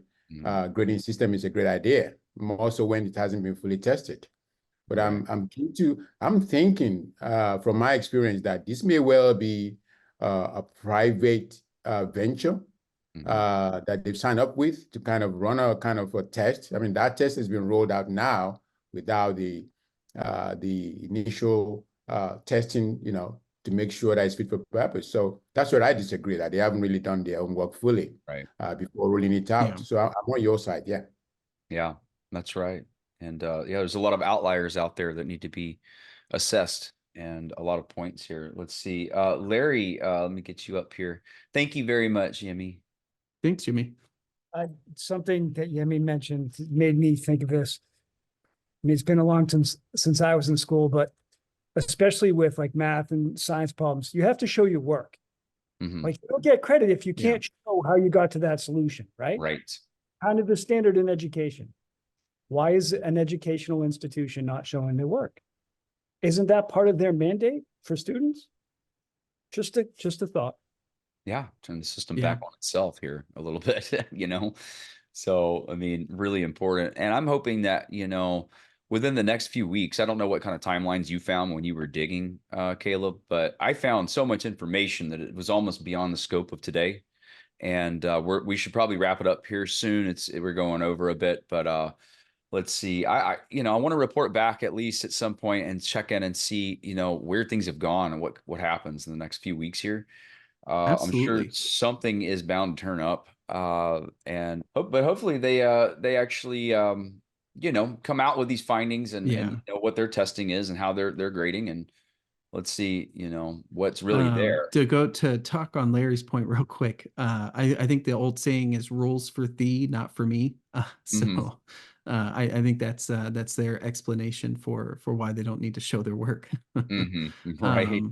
grading system is a great idea, more so when it hasn't been fully tested. But I'm thinking from my experience that this may well be a private venture that they've signed up with to kind of run a kind of a test. I mean, that test has been rolled out now without the initial testing, to make sure that it's fit for purpose. So that's what I disagree, that they haven't really done their own work fully before rolling it out. So I'm on your side. Yeah, that's right. And there's a lot of outliers out there that need to be assessed, and a lot of points here. Let's see. Larry, let me get you up here. Thank you very much, Yemi. Thanks, Jimmy. Something that Yemi mentioned made me think of this. I mean, it's been a long time since I was in school, but especially with like math and science problems, you have to show your work. Like, you don't get credit if you can't show how you got to that solution, right? Right. Kind of the standard in education. Why is an educational institution not showing their work? Isn't that part of their mandate for students? Just a thought. Yeah, turn the system back on itself here a little bit, So, I mean, really important. And I'm hoping that, within the next few weeks, I don't know what kind of timelines you found when you were digging, Caleb, but I found so much information that it was almost beyond the scope of today. And we should probably wrap it up here soon. We're going over a bit, but let's see. I want to report back at least at some point and check in and see, where things have gone and what happens in the next few weeks here. I'm sure something is bound to turn up, but hopefully they actually come out with these findings and know what their testing is and how they're grading, and let's see what's really there. To go to talk on Larry's point real quick, I think the old saying is rules for thee, not for me. I think that's their explanation for why they don't need to show their work. Right.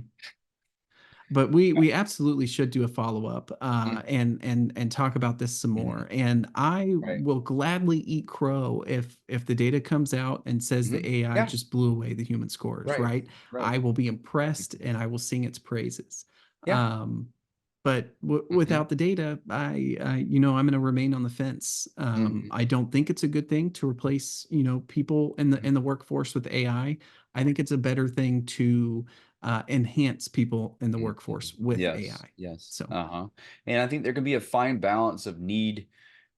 But we absolutely should do a follow-up and talk about this some more. And I will gladly eat crow if the data comes out and says the AI just blew away the human scores, right? I will be impressed and I will sing its praises. But without the data, I'm going to remain on the fence. I don't think it's a good thing to replace, people in the workforce with AI. I think it's a better thing to enhance people in the workforce with AI. Yes. So, and I think there can be a fine balance of need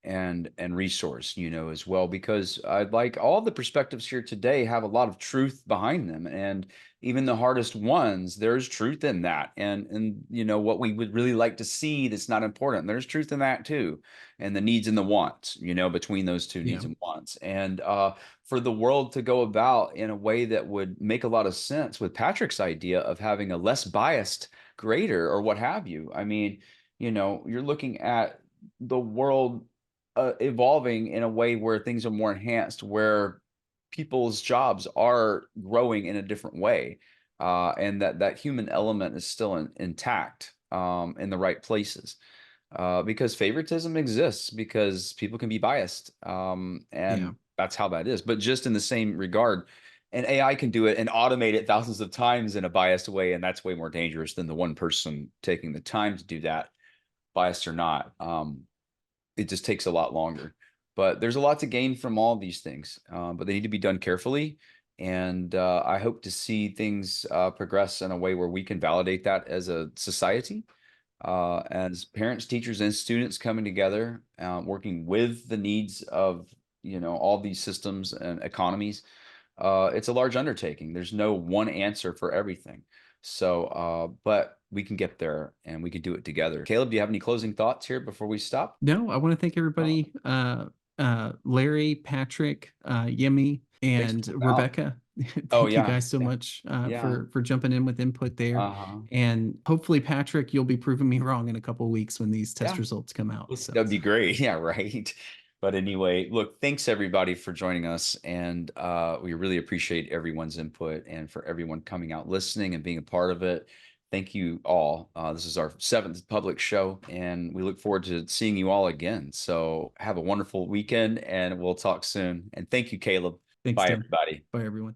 and resource, as well, because I'd like all the perspectives here today have a lot of truth behind them, and even the hardest ones, there's truth in that, and what we would really like to see that's not important, there's truth in that too, and the needs and the wants, between those two needs and wants, and for the world to go about in a way that would make a lot of sense with Patrick's idea of having a less biased grader or what have you. I mean, you're looking at the world evolving in a way where things are more enhanced, where people's jobs are growing in a different way, and that human element is still intact, in the right places, because favoritism exists, because people can be biased, and that's how that is. But just in the same regard, and AI can do it and automate it thousands of times in a biased way, and that's way more dangerous than the one person taking the time to do that, biased or not. It just takes a lot longer. But there's a lot to gain from all these things, but they need to be done carefully. And I hope to see things progress in a way where we can validate that as a society, as parents, teachers, and students coming together, working with the needs of all these systems and economies. It's a large undertaking. There's no one answer for everything. So, but we can get there, and we can do it together. Caleb, do you have any closing thoughts here before we stop? No, I want to thank everybody, Larry, Patrick, Yemi, and Rebecca. Thank you guys so much for jumping in with input there. And hopefully, Patrick, you'll be proving me wrong in a couple of weeks when these test results come out. So. That'd be great. Yeah, right. But anyway, look, thanks everybody for joining us. And we really appreciate everyone's input, and for everyone coming out, listening, and being a part of it. Thank you all. This is our 7th public show, and we look forward to seeing you all again. So have a wonderful weekend, and we'll talk soon. And thank you, Caleb. Thanks, Bye, Tim. everybody. Bye, everyone.